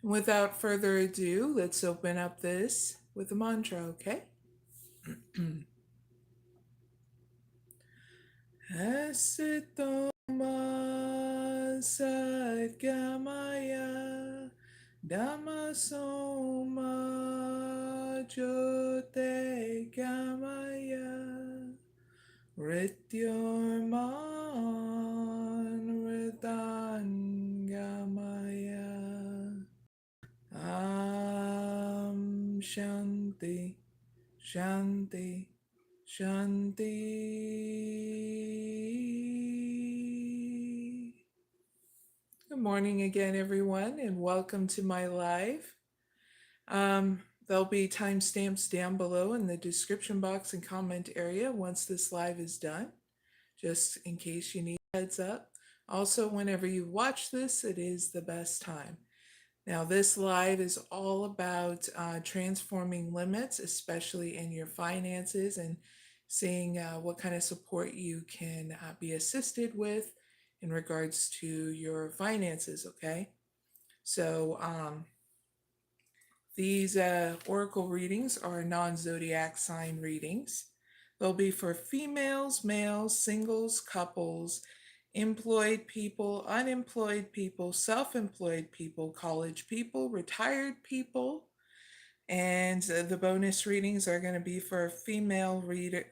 Without further ado, let's open up this with a mantra, okay? Asito 𝐖ᴇʟᴄᴏᴍᴇ Dhammasoma Jyote Gamaya Rityorman Ritangamaya Shanti Shanti Shanti. Good morning again, everyone, and welcome to my live. There'll be timestamps down below in the description box and comment area once this live is done, just in case you need a heads up. Also, whenever you watch this, it is the best time. Now, this live is all about transforming limits, especially in your finances, and seeing what kind of support you can be assisted with in regards to your finances, okay? So these oracle readings are non-zodiac sign readings. They'll be for females, males, singles, couples, employed people, unemployed people, self-employed people, college people, retired people, and the bonus readings are going to be for female leaders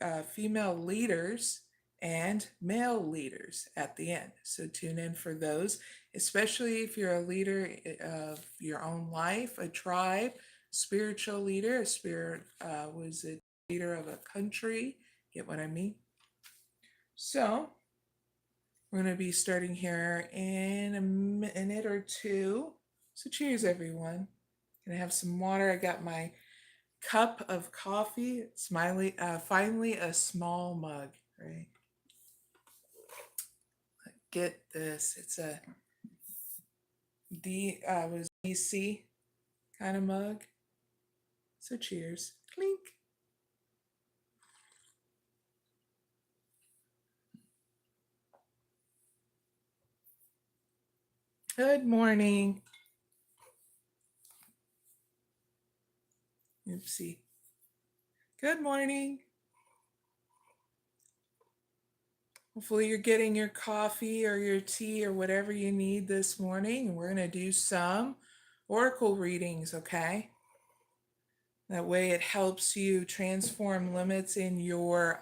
and male leaders at the end. So tune in for those, especially if you're a leader of your own life, a tribe, spiritual leader, was it leader of a country? Get what I mean? So we're going to be starting here in a minute or two. So cheers, everyone. Gonna have some water. I got my cup of coffee. It's finally a small mug, right? Get this. It's a DC kind of mug. So cheers. Clink. Good morning. Oopsie. Good morning. Hopefully you're getting your coffee or your tea or whatever you need this morning. And we're going to do some oracle readings, okay? That way it helps you transform limits in your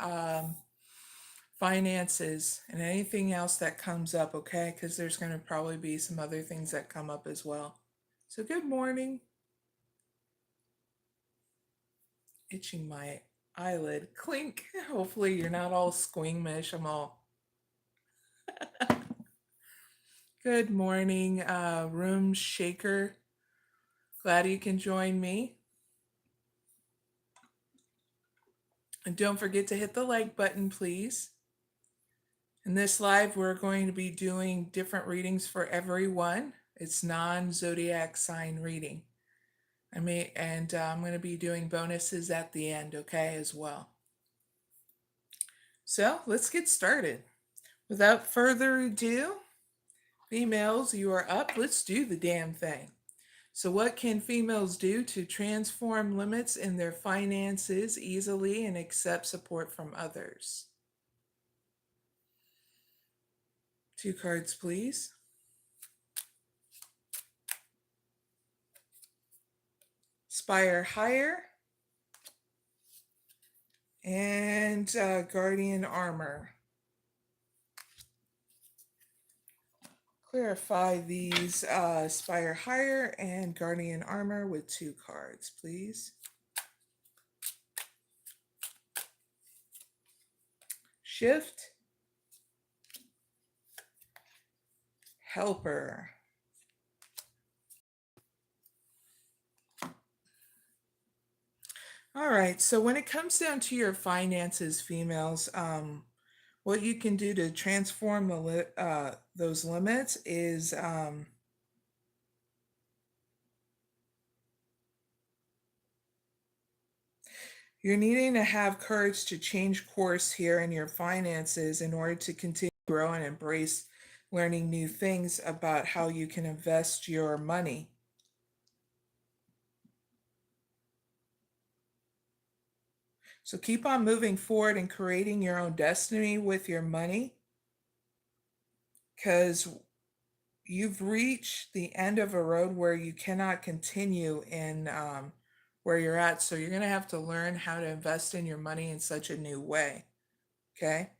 finances and anything else that comes up, okay? Because there's going to probably be some other things that come up as well. So good morning. Itching my eyelid. Clink. Hopefully you're not all squeamish. I'm all... Good morning, room shaker. Glad you can join me. And don't forget to hit the like button, please. In this live, we're going to be doing different readings for everyone. It's non-zodiac sign reading. I'm going to be doing bonuses at the end, okay, as well. So let's get started. Without further ado, females, you are up. Let's do the damn thing. So what can females do to transform limits in their finances easily and accept support from others? 2 cards, please. Spire Higher and Guardian Armor. Clarify these Spire Higher and Guardian Armor with 2 cards, please. Shift. Helper. All right, so when it comes down to your finances, females, what you can do to transform those limits is you're needing to have courage to change course here in your finances in order to continue to grow and embrace learning new things about how you can invest your money. So keep on moving forward and creating your own destiny with your money, because you've reached the end of a road where you cannot continue in where you're at. So you're going to have to learn how to invest in your money in such a new way. Okay.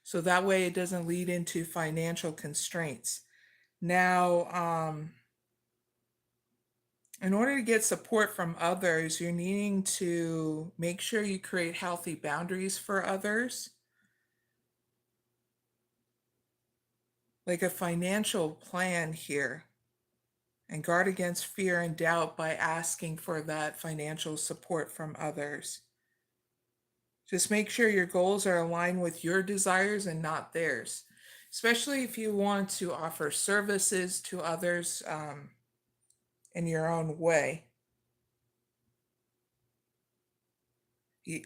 So that way it doesn't lead into financial constraints. Now, in order to get support from others, you're needing to make sure you create healthy boundaries for others, like a financial plan here, and guard against fear and doubt by asking for that financial support from others. Just make sure your goals are aligned with your desires and not theirs, especially if you want to offer services to others in your own way.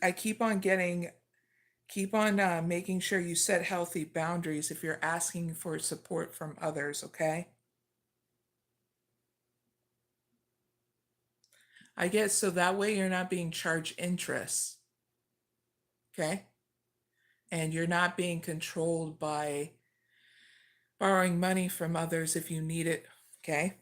I keep on making sure you set healthy boundaries if you're asking for support from others, okay? I guess so that way you're not being charged interest, okay? And you're not being controlled by borrowing money from others if you need it, okay?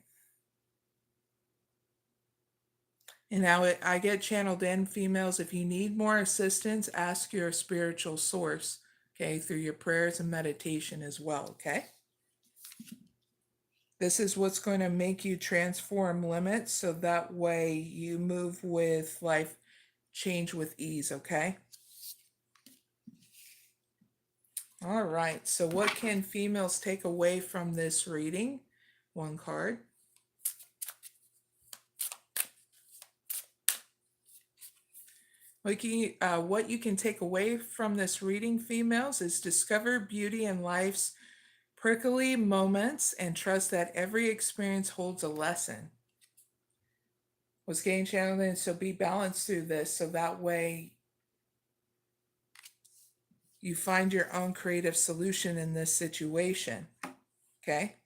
And now I get channeled in, females. If you need more assistance, ask your spiritual source, okay, through your prayers and meditation as well, okay? This is what's going to make you transform limits so that way you move with life change with ease, okay? All right, so what can females take away from this reading? One card. What you can take away from this reading, females, is discover beauty in life's prickly moments and trust that every experience holds a lesson. Was getting channeled in, so be balanced through this so that way you find your own creative solution in this situation, okay?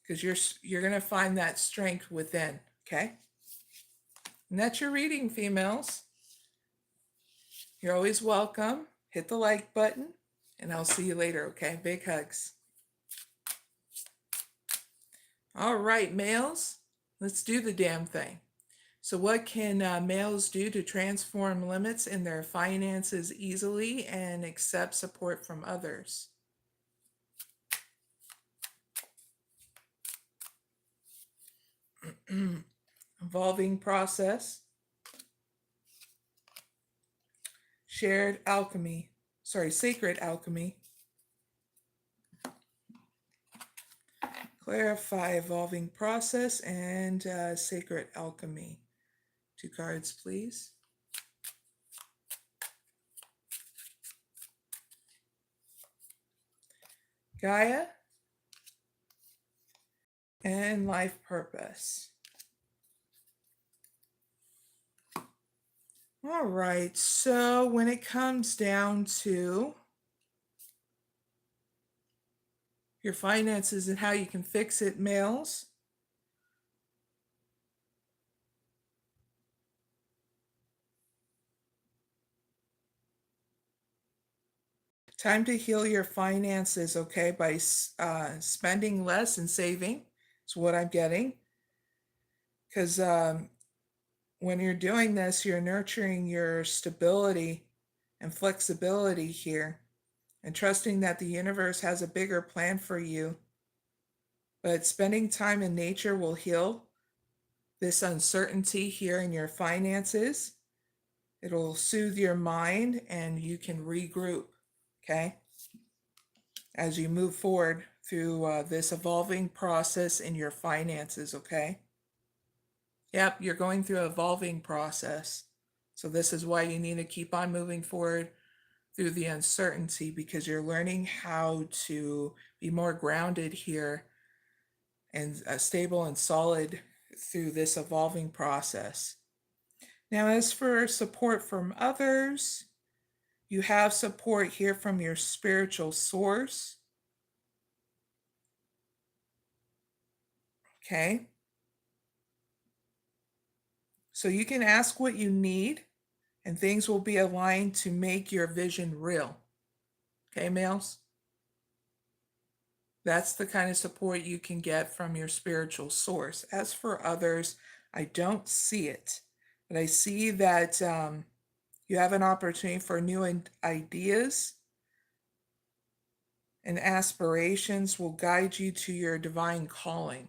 Because you're going to find that strength within, okay? And that's your reading, females. You're always welcome. Hit the like button, and I'll see you later, okay? Big hugs. All right, males, let's do the damn thing. So what can males do to transform limits in their finances easily and accept support from others? Evolving process. Sacred alchemy. Clarify evolving process and sacred alchemy. 2 cards, please. Gaia and life purpose. All right, so when it comes down to your finances and how you can fix it, males, time to heal your finances, okay, by spending less and saving. Is what I'm getting. Because when you're doing this, you're nurturing your stability and flexibility here and trusting that the universe has a bigger plan for you. But spending time in nature will heal this uncertainty here in your finances. It'll soothe your mind and you can regroup, okay? As you move forward through this evolving process in your finances, okay? Yep, you're going through an evolving process. So this is why you need to keep on moving forward through the uncertainty, because you're learning how to be more grounded here and stable and solid through this evolving process. Now, as for support from others, you have support here from your spiritual source. Okay. So you can ask what you need and things will be aligned to make your vision real. Okay, males? That's the kind of support you can get from your spiritual source. As for others, I don't see it, but I see that you have an opportunity for new ideas, and aspirations will guide you to your divine calling.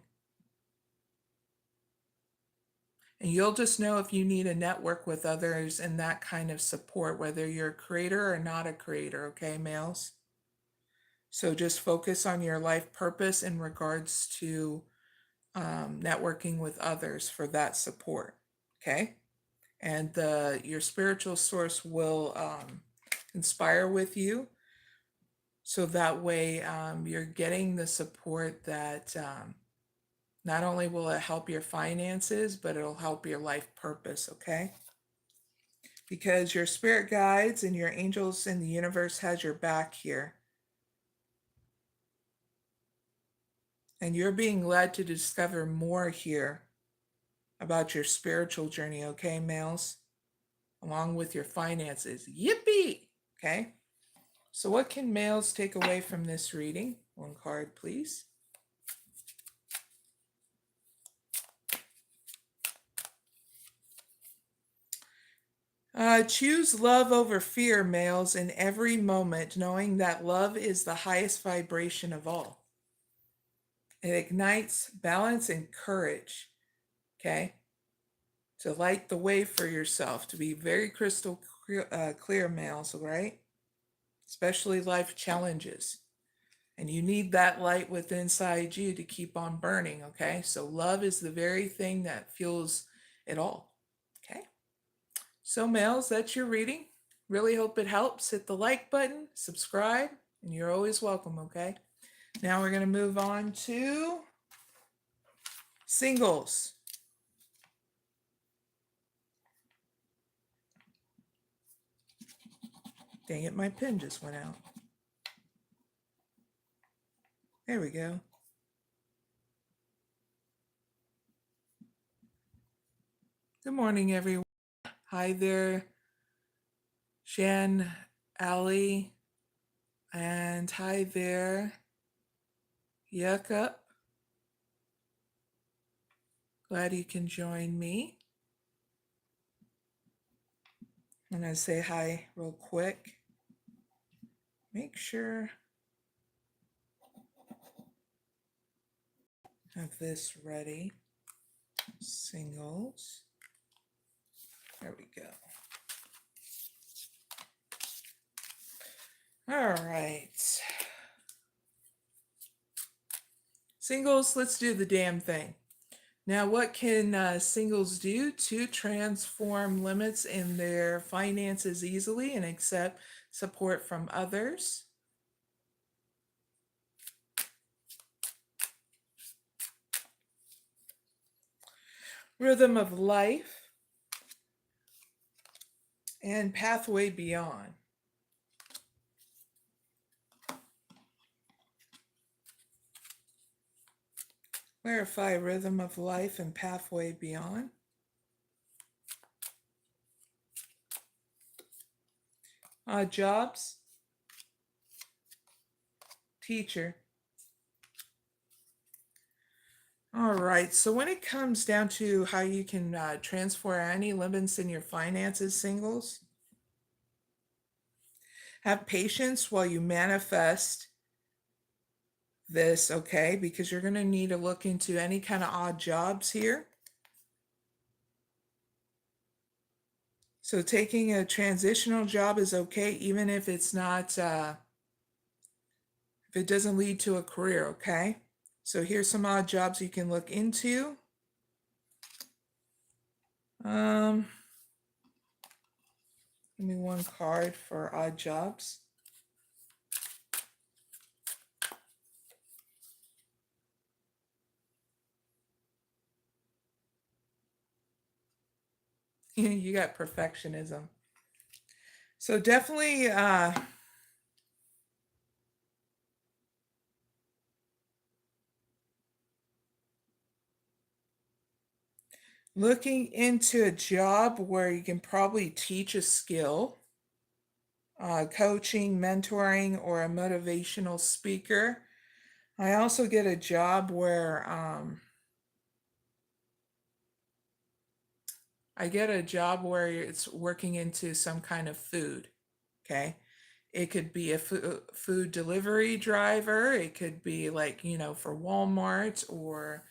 And you'll just know if you need a network with others and that kind of support, whether you're a creator or not a creator, okay, males? So just focus on your life purpose in regards to networking with others for that support, okay? And your spiritual source will inspire with you, so that way you're getting the support that not only will it help your finances, but it'll help your life purpose, okay? Because your spirit guides and your angels in the universe has your back here. And you're being led to discover more here about your spiritual journey, okay, males? Along with your finances. Yippee! Okay? So what can males take away from this reading? One card, please. Choose love over fear, males, in every moment, knowing that love is the highest vibration of all. It ignites balance and courage, okay? To light the way for yourself, to be very crystal clear, males, right? Especially life challenges. And you need that light within inside you to keep on burning, okay? So love is the very thing that fuels it all, okay? So males, that's your reading. Really hope it helps. Hit the like button, subscribe, and you're always welcome, okay? Now we're going to move on to singles. Dang it, my pen just went out. There we go. Good morning, everyone. Hi there, Shan, Ali, and hi there, Yuckup. Glad you can join me. I'm going to say hi real quick. Make sure I have this ready. Singles. There we go. All right. Singles, let's do the damn thing. Now, what can singles do to transform limits in their finances easily and accept support from others? Rhythm of life and pathway beyond. Clarify rhythm of life and pathway beyond. Jobs. Teacher. All right, so when it comes down to how you can transfer any limits in your finances, singles, have patience while you manifest this, okay? Because you're going to need to look into any kind of odd jobs here. So taking a transitional job is okay, even if it's not, if it doesn't lead to a career, okay? So here's some odd jobs you can look into. Give me one card for odd jobs. You got perfectionism. So definitely Looking into a job where you can probably teach a skill, coaching, mentoring, or a motivational speaker. I also get a job where it's working into some kind of food. Okay. It could be a food delivery driver. It could be like, for Walmart or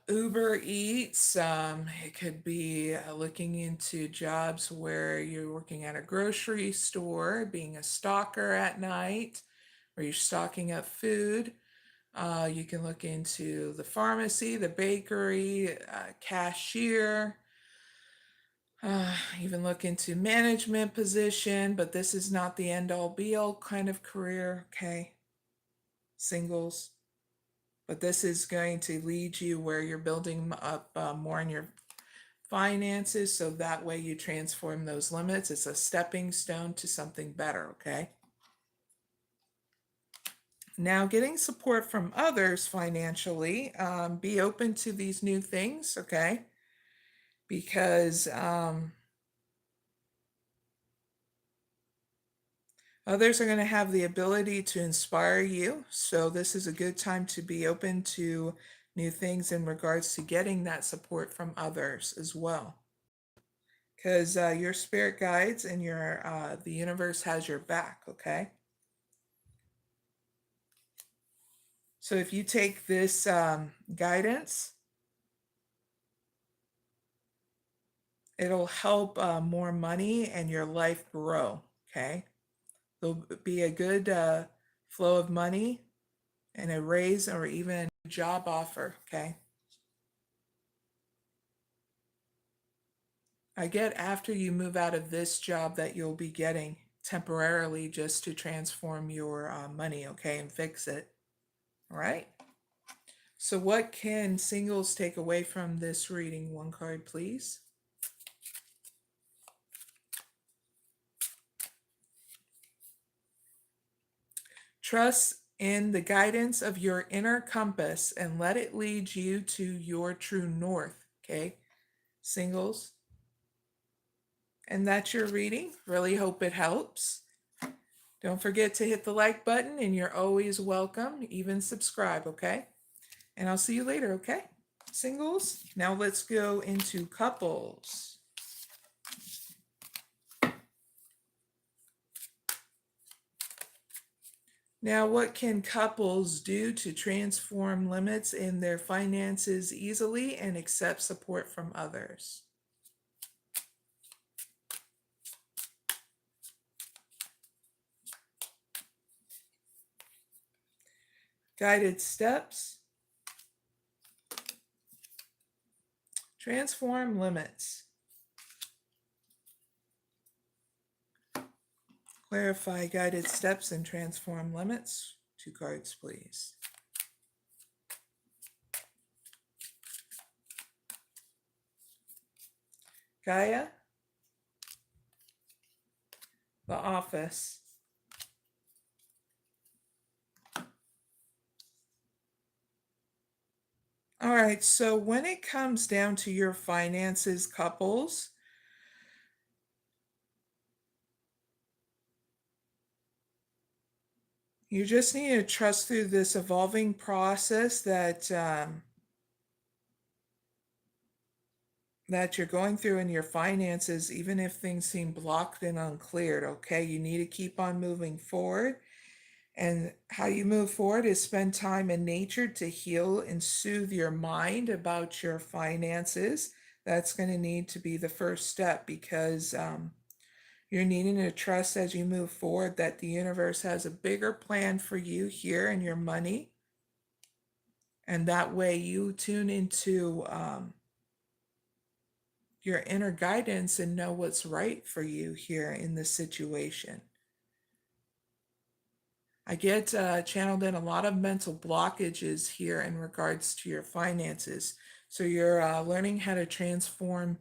Uber Eats. It could be looking into jobs where you're working at a grocery store, being a stalker at night, where you're stocking up food. You can look into the pharmacy, the bakery, cashier, even look into management position, but this is not the end all be all kind of career, okay? Singles. But this is going to lead you where you're building up more in your finances, so that way you transform those limits. It's a stepping stone to something better, okay? Now, getting support from others financially, be open to these new things, okay? Because others are going to have the ability to inspire you. So this is a good time to be open to new things in regards to getting that support from others as well. Because your spirit guides and the universe has your back, okay? So if you take this guidance, it'll help more money and your life grow, okay? There'll be a good flow of money and a raise or even a job offer, okay? I get after you move out of this job that you'll be getting temporarily just to transform your money, okay, and fix it. All right? So what can singles take away from this reading? One card, please. Trust in the guidance of your inner compass and let it lead you to your true north, okay? Singles. And that's your reading. Really hope it helps. Don't forget to hit the like button, and you're always welcome. Even subscribe, okay? And I'll see you later, okay? Singles. Now let's go into couples. Now, what can couples do to transform limits in their finances easily and accept support from others? Guided steps. Transform limits. Clarify guided steps and transform limits. 2 cards, please. Gaia. The office. All right, so when it comes down to your finances, couples, you just need to trust through this evolving process that you're going through in your finances, even if things seem blocked and uncleared, okay? You need to keep on moving forward. And how you move forward is spend time in nature to heal and soothe your mind about your finances. That's going to need to be the first step, because you're needing to trust as you move forward that the universe has a bigger plan for you here and your money. And that way you tune into your inner guidance and know what's right for you here in this situation. I get channeled in a lot of mental blockages here in regards to your finances. So you're learning how to transform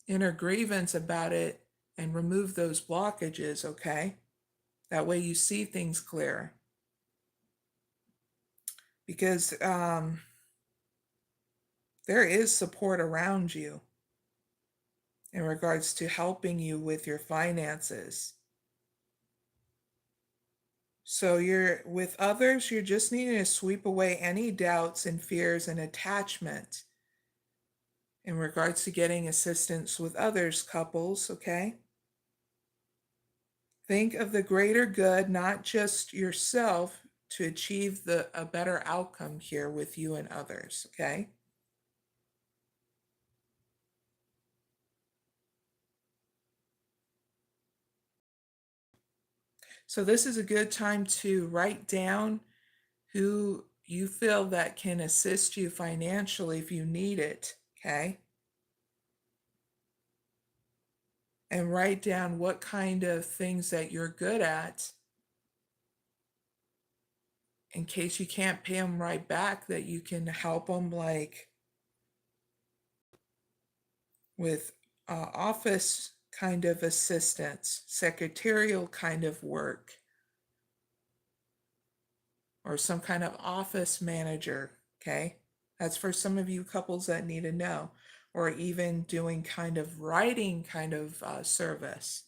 inner grievance about it and remove those blockages, okay? That way you see things clearer. Because There is support around you in regards to helping you with your finances. So you're with others, you're just needing to sweep away any doubts and fears and attachment in regards to getting assistance with others, couples, okay? Think of the greater good, not just yourself, to achieve a better outcome here with you and others, okay? So this is a good time to write down who you feel that can assist you financially if you need it, okay? And write down what kind of things that you're good at in case you can't pay them right back, that you can help them, like with office kind of assistance, secretarial kind of work, or some kind of office manager, okay? That's for some of you couples that need to know, or even doing kind of writing kind of service,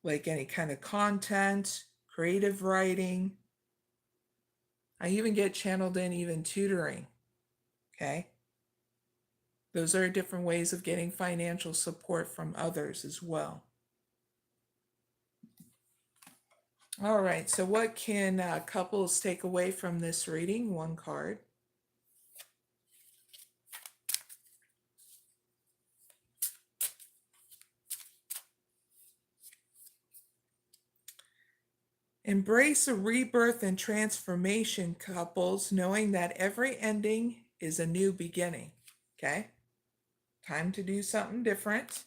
like any kind of content, creative writing. I even get channeled in even tutoring, okay? Those are different ways of getting financial support from others as well. All right, so what can couples take away from this reading? One card. Embrace a rebirth and transformation, couples, knowing that every ending is a new beginning. Okay? Time to do something different.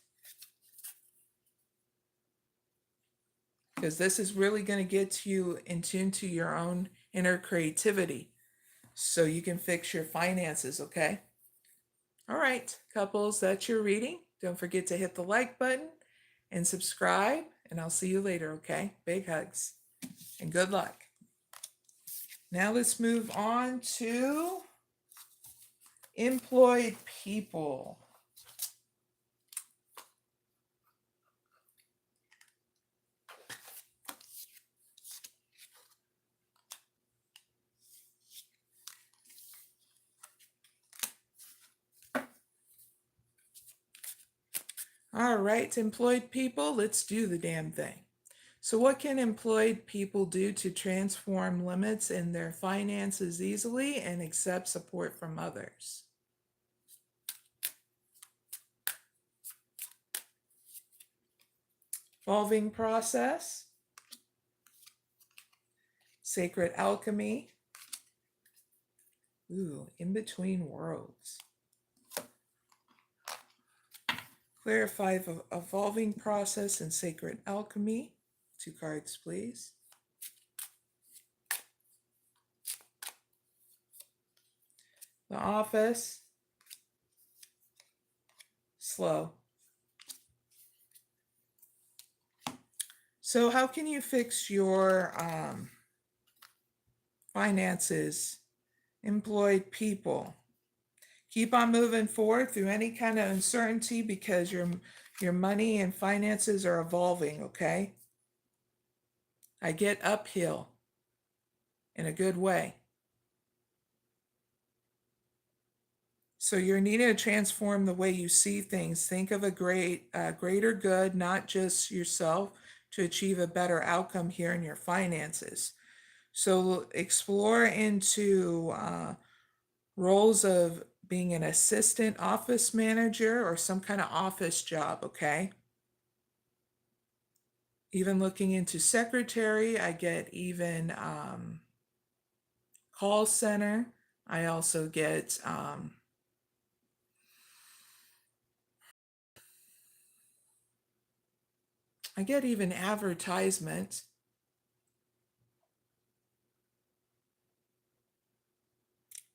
Because this is really going to get you in tune to your own inner creativity so you can fix your finances, okay? All right, couples, that's your reading. Don't forget to hit the like button and subscribe, and I'll see you later, okay? Big hugs and good luck. Now let's move on to employed people. All right, employed people, let's do the damn thing. So what can employed people do to transform limits in their finances easily and accept support from others? Evolving process, sacred alchemy, in between worlds. Clarify the evolving process and sacred alchemy. 2 cards, please. The office, slow. So how can you fix your finances, employed people? Keep on moving forward through any kind of uncertainty because your money and finances are evolving, okay? I get uphill in a good way. So you're needing to transform the way you see things. Think of a greater good, not just yourself, to achieve a better outcome here in your finances. So explore into roles of being an assistant office manager or some kind of office job, okay? Even looking into secretary, I get even call center. I also get even advertisement.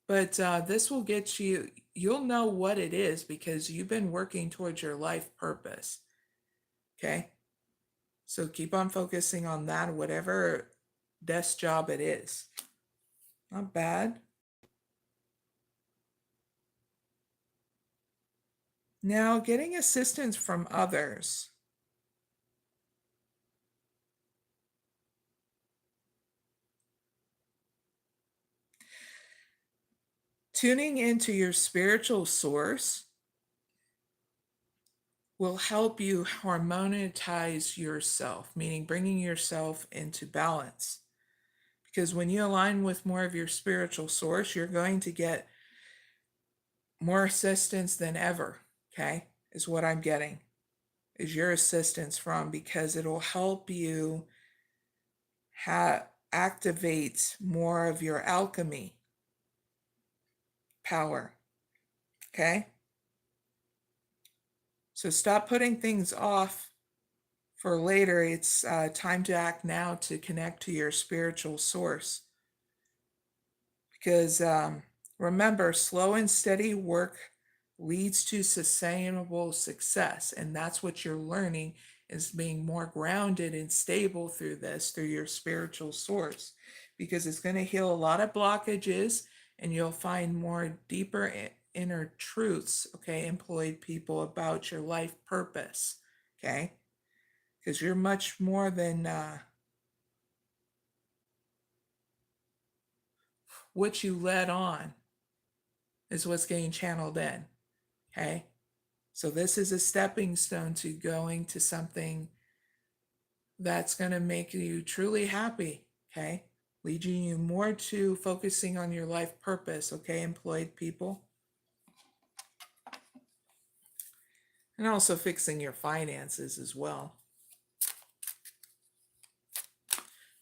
But this will get you, you'll know what it is because you've been working towards your life purpose. Okay? So keep on focusing on that, whatever desk job it is. Not bad. Now, getting assistance from others. Tuning into your spiritual source will help you harmonize yourself, meaning bringing yourself into balance. Because when you align with more of your spiritual source, you're going to get more assistance than ever, okay? Is what I'm getting, is your assistance from, because it'll help you activate more of your alchemy power, okay? So stop putting things off for later. It's time to act now to connect to your spiritual source. Because remember, slow and steady work leads to sustainable success. And that's what you're learning, is being more grounded and stable through this, through your spiritual source, because it's going to heal a lot of blockages and you'll find more deeper inner truths, okay, employed people, about your life purpose, okay? Because you're much more than what you let on is what's getting channeled in, okay? So this is a stepping stone to going to something that's going to make you truly happy, okay? Leading you more to focusing on your life purpose, okay, employed people? And also fixing your finances as well.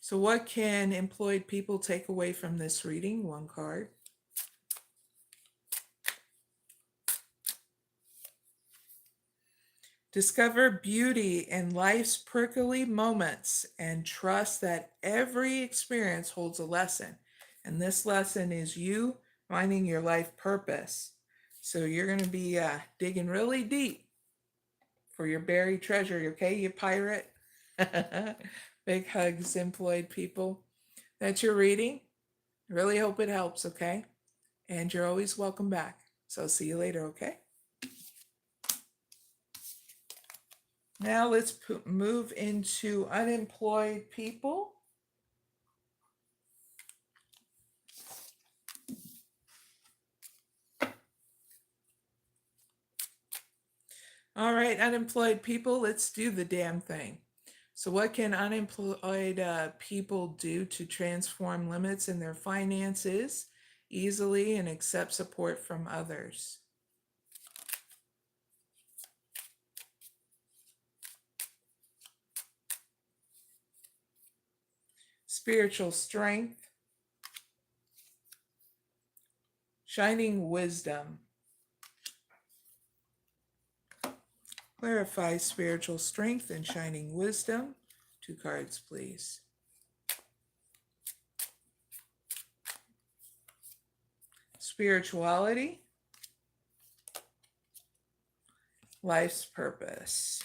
So what can employed people take away from this reading? One card. Discover beauty in life's prickly moments and trust that every experience holds a lesson. And this lesson is you finding your life purpose. So you're going to be digging really deep for your buried treasure, okay, you pirate? Big hugs, employed people. That's your reading. I really hope it helps, okay? And you're always welcome back. So see you later, okay? Now let's move into unemployed people. All right, unemployed people, let's do the damn thing. So what can unemployed people do to transform limits in their finances easily and accept support from others? Spiritual strength, shining wisdom. Clarify spiritual strength and shining wisdom. 2 cards, please. Spirituality, life's purpose.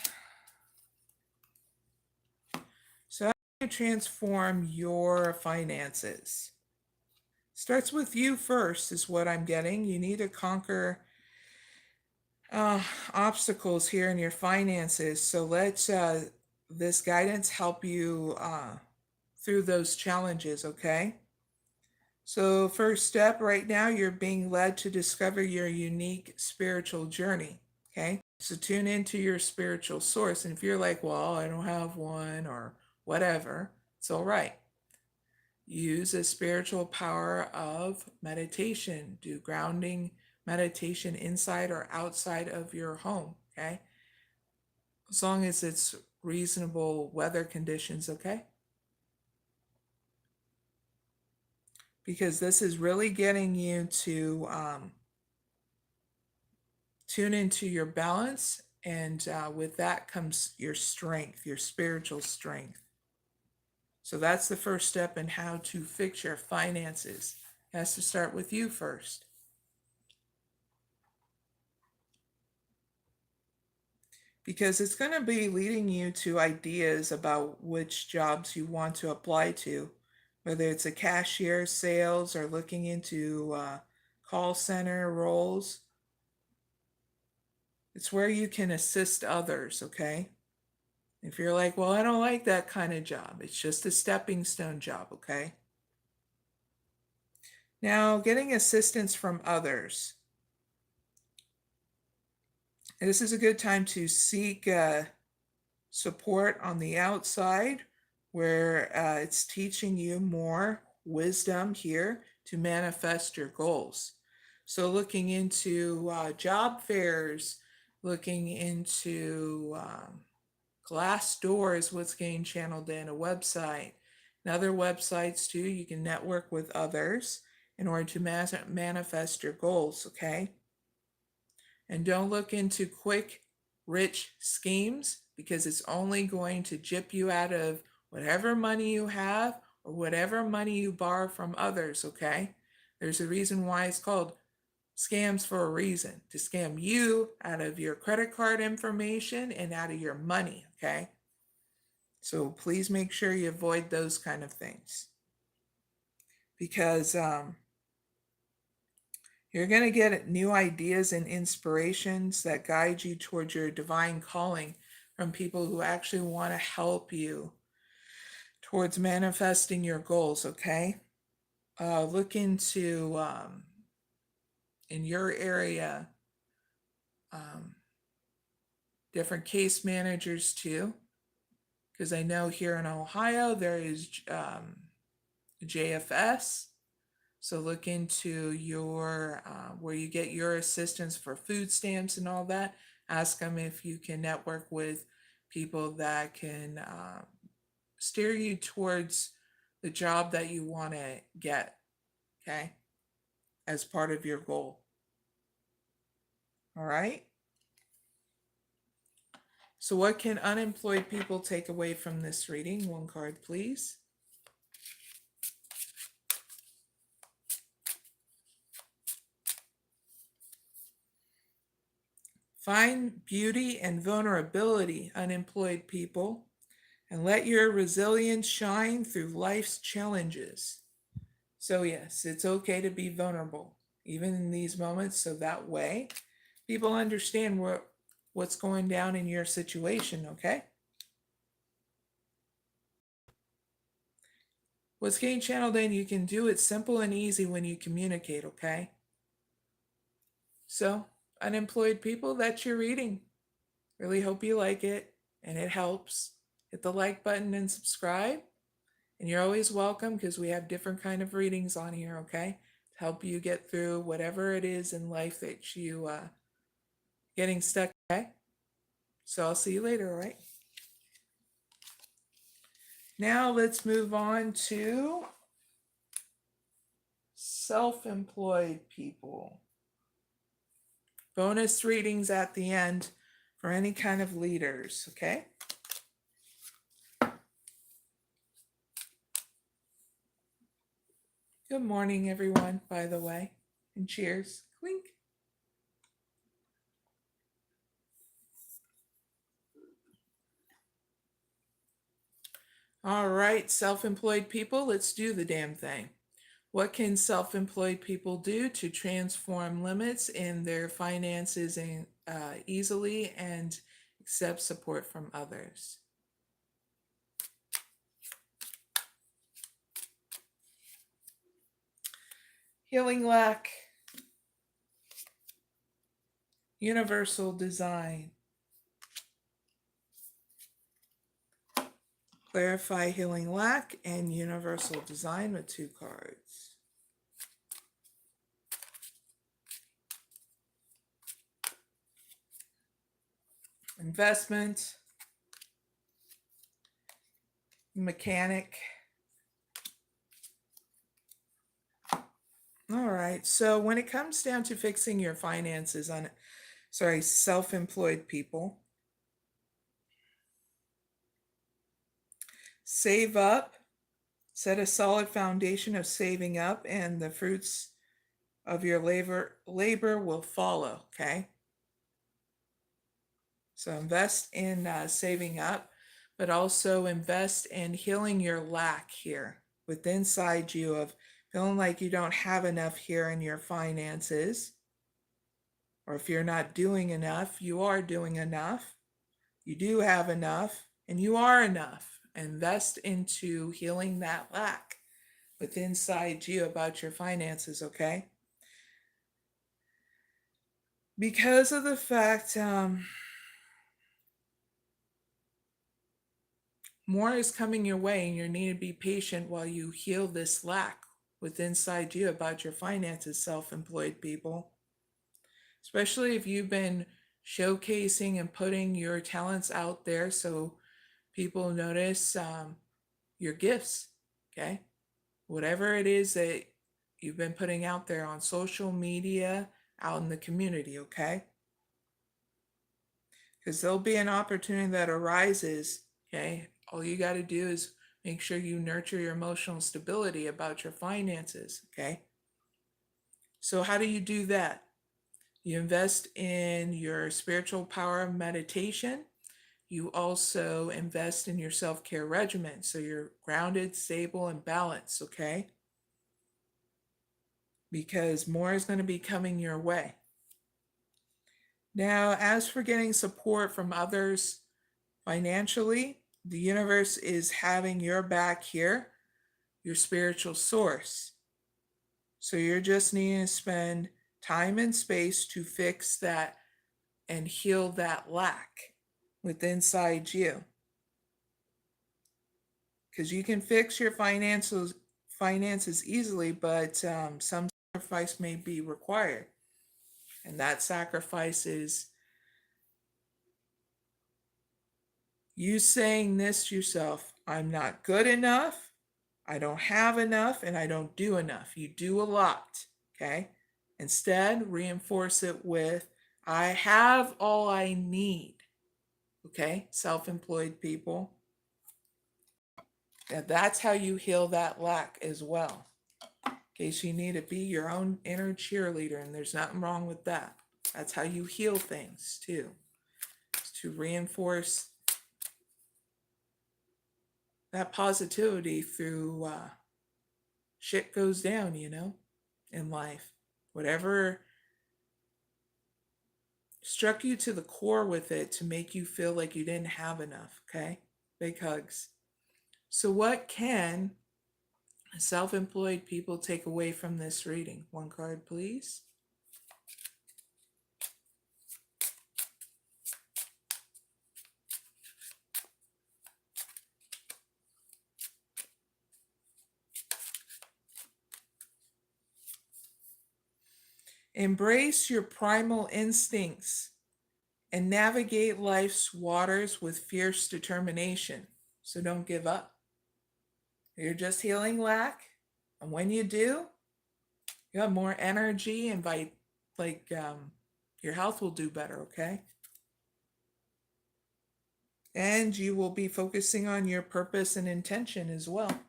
So how do you transform your finances? Starts with you first, is what I'm getting. You need to conquer obstacles here in your finances. So let this guidance help you through those challenges, okay? So first step right now, you're being led to discover your unique spiritual journey, okay? So tune into your spiritual source. And if you're like, well, I don't have one or whatever, it's all right. Use a spiritual power of meditation. Do grounding meditation inside or outside of your home, okay? As long as it's reasonable weather conditions, okay? Because this is really getting you to tune into your balance, and with that comes your strength, your spiritual strength. So that's the first step in how to fix your finances. It has to start with you first. Because it's going to be leading you to ideas about which jobs you want to apply to, whether it's a cashier, sales, or looking into call center roles. It's where you can assist others, okay? If you're like, well, I don't like that kind of job, it's just a stepping stone job, okay? Now, getting assistance from others. This is a good time to seek support on the outside where it's teaching you more wisdom here to manifest your goals. So looking into job fairs, looking into Glassdoor is what's getting channeled in, a website, and other websites too. You can network with others in order to manifest your goals, okay? And don't look into quick, rich schemes because it's only going to jip you out of whatever money you have or whatever money you borrow from others, okay? There's a reason why it's called scams for a reason, to scam you out of your credit card information and out of your money, okay? So please make sure you avoid those kind of things because you're going to get new ideas and inspirations that guide you towards your divine calling from people who actually want to help you towards manifesting your goals, okay? Look into, in your area, different case managers too, because I know here in Ohio there is JFS. So look into your where you get your assistance for food stamps and all that. Ask them if you can network with people that can steer you towards the job that you want to get, okay, as part of your goal. All right. So what can unemployed people take away from this reading? One card, please. Find beauty and vulnerability, unemployed people, and let your resilience shine through life's challenges. So yes, it's okay to be vulnerable, even in these moments, so that way people understand what's going down in your situation, okay? What's getting channeled in, you can do it simple and easy when you communicate, okay? So, unemployed people, that's your reading. Really hope you like it and it helps. Hit the like button and subscribe. And you're always welcome because we have different kind of readings on here, okay? To help you get through whatever it is in life that you getting stuck, okay? So I'll see you later, all right? Now let's move on to self-employed people. Bonus readings at the end for any kind of leaders, okay? Good morning, everyone, by the way, and cheers. Clink. All right, self-employed people, let's do the damn thing. What can self-employed people do to transform limits in their finances and easily and accept support from others? Healing lack, universal design. Clarify healing lack and universal design with 2 cards. Investment, mechanic. All right, so when it comes down to fixing your finances on, self-employed people, save up, set a solid foundation of saving up, and the fruits of your labor will follow, okay? So invest in saving up, but also invest in healing your lack here. within inside you of feeling like you don't have enough here in your finances, or if you're not doing enough, you are doing enough. You do have enough, and you are enough. Invest into healing that lack within inside you about your finances, okay? Because of the fact more is coming your way, and you need to be patient while you heal this lack within inside you about your finances, self-employed people. Especially if you've been showcasing and putting your talents out there so people notice your gifts, okay? Whatever it is that you've been putting out there on social media, out in the community, okay? Because there'll be an opportunity that arises, okay? All you got to do is make sure you nurture your emotional stability about your finances, okay? So how do you do that? You invest in your spiritual power meditation. You also invest in your self-care regimen so you're grounded, stable, and balanced, okay? Because more is going to be coming your way. Now, as for getting support from others financially, the universe is having your back here, your spiritual source. So you're just needing to spend time and space to fix that and heal that lack within inside you. Because you can fix your finances easily, but some sacrifice may be required. And that sacrifice is you saying this to yourself: I'm not good enough, I don't have enough, and I don't do enough. You do a lot, okay? Instead, reinforce it with, I have all I need, okay? Self-employed people. And that's how you heal that lack as well. In case you need to be your own inner cheerleader, and there's nothing wrong with that. That's how you heal things too. It's to reinforce that positivity through shit goes down, in life. Whatever struck you to the core with it to make you feel like you didn't have enough, okay? Big hugs. So what can self-employed people take away from this reading? One card, please. Embrace your primal instincts and navigate life's waters with fierce determination. So don't give up. You're just healing lack. And when you do, you have more energy and your health will do better, okay? And you will be focusing on your purpose and intention as well.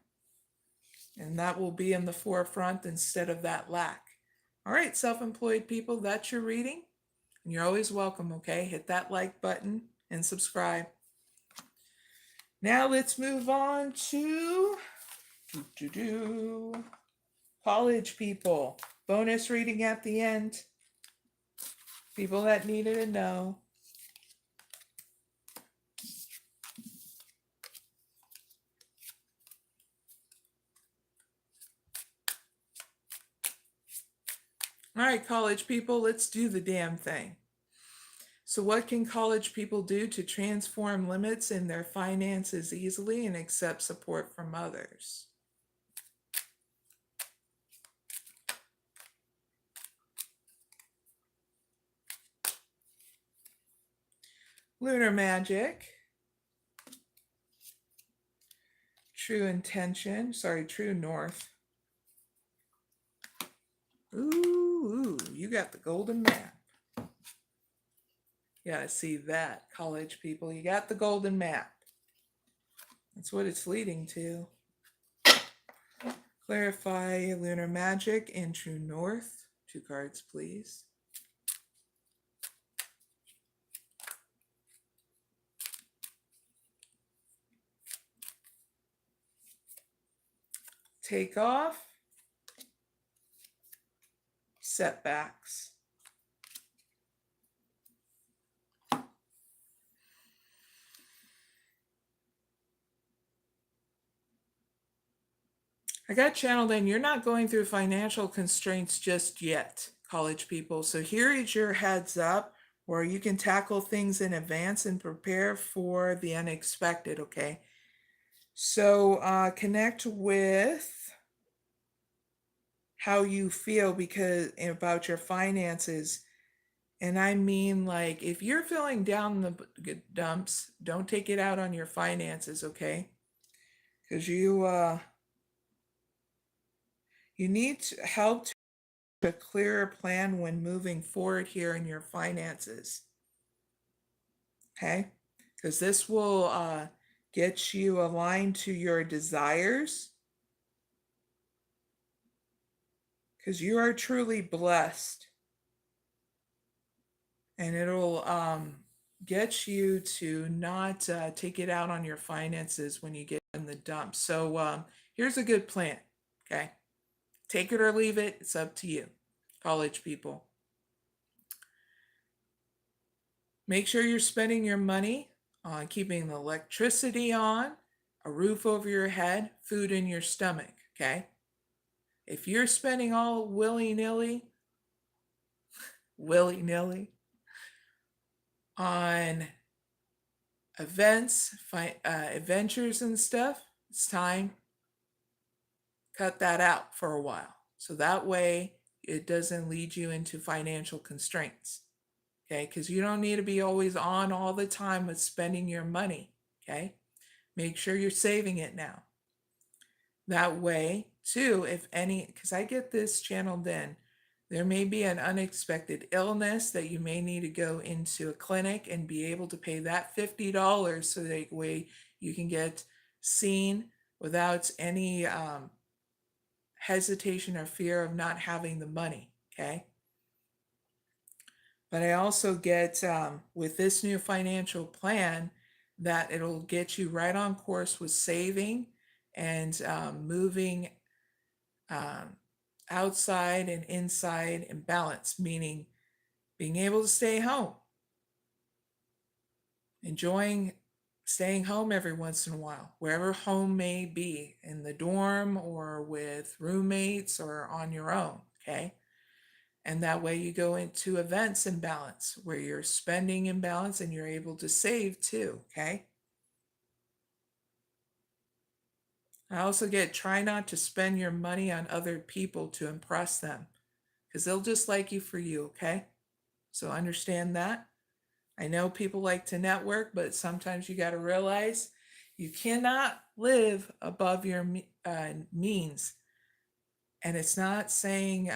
And that will be in the forefront instead of that lack. All right, self-employed people, that's your reading. And you're always welcome, okay? Hit that like button and subscribe. Now let's move on to college people. Bonus reading at the end. People that needed to know. All right, college people, let's do the damn thing. So what can college people do to transform limits in their finances easily and accept support from others? Lunar magic. True north. Ooh, you got the golden map. You gotta see that, college people. You got the golden map. That's what it's leading to. Clarify lunar magic and true north. 2 cards, please. take off, setbacks. I got channeled in. You're not going through financial constraints just yet, college people. So here is your heads up where you can tackle things in advance and prepare for the unexpected, okay? So connect with how you feel because about your finances. And I mean, like, if you're feeling down in the dumps, don't take it out on your finances, okay? Because you need help to a clearer plan when moving forward here in your finances, okay? Because this will get you aligned to your desires, because you are truly blessed, and it'll get you to not take it out on your finances when you get in the dumps. So here's a good plan, okay? Take it or leave it. It's up to you, college people. Make sure you're spending your money on keeping the electricity on, a roof over your head, food in your stomach, okay? If you're spending all willy-nilly on events, adventures and stuff, it's time cut that out for a while. So that way it doesn't lead you into financial constraints. Okay, because you don't need to be always on all the time with spending your money. Okay, make sure you're saving it now. That way, too, if any, because I get this channeled in, there may be an unexpected illness that you may need to go into a clinic and be able to pay that $50 so that way you can get seen without any hesitation or fear of not having the money. Okay. But I also get with this new financial plan that it'll get you right on course with saving and moving outside and inside in balance, meaning being able to stay home, enjoying staying home every once in a while, wherever home may be, in the dorm or with roommates or on your own, okay? And that way you go into events in balance where you're spending in balance and you're able to save too, okay? I also get try not to spend your money on other people to impress them because they'll just like you for you, okay? So understand that. I know people like to network, but sometimes you got to realize you cannot live above your means. And it's not saying,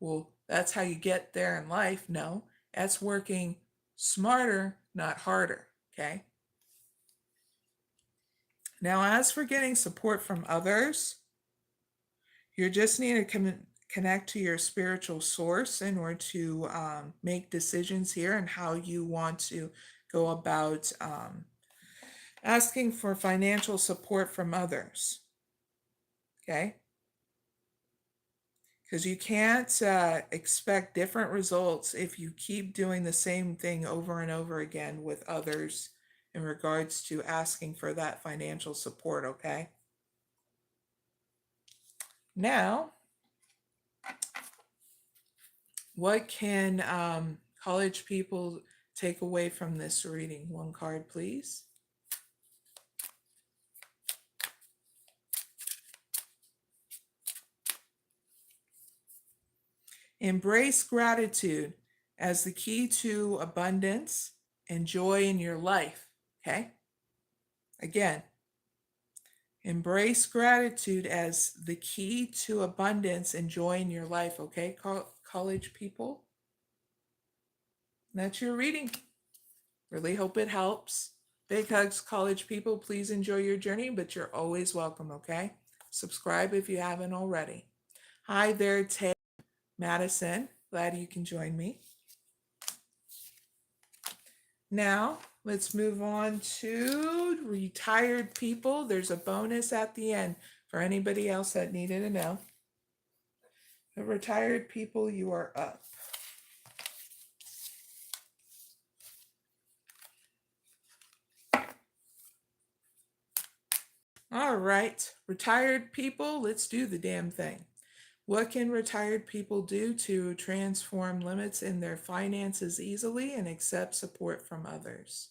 well, that's how you get there in life. No, that's working smarter, not harder. Okay. Now, as for getting support from others, you just need to connect to your spiritual source in order to make decisions here and how you want to go about asking for financial support from others. Okay. Because you can't expect different results if you keep doing the same thing over and over again with others in regards to asking for that financial support, okay? Now, what can college people take away from this reading? One card, please. Embrace gratitude as the key to abundance and joy in your life, okay? Again, embrace gratitude as the key to abundance and joy in your life, okay, college people? That's your reading. Really hope it helps. Big hugs, college people. Please enjoy your journey, but you're always welcome, okay? Subscribe if you haven't already. Hi there, Tay Madison. Glad you can join me. Now, let's move on to retired people. There's a bonus at the end for anybody else that needed to know. The retired people, you are up. All right, retired people, let's do the damn thing. What can retired people do to transform limits in their finances easily and accept support from others?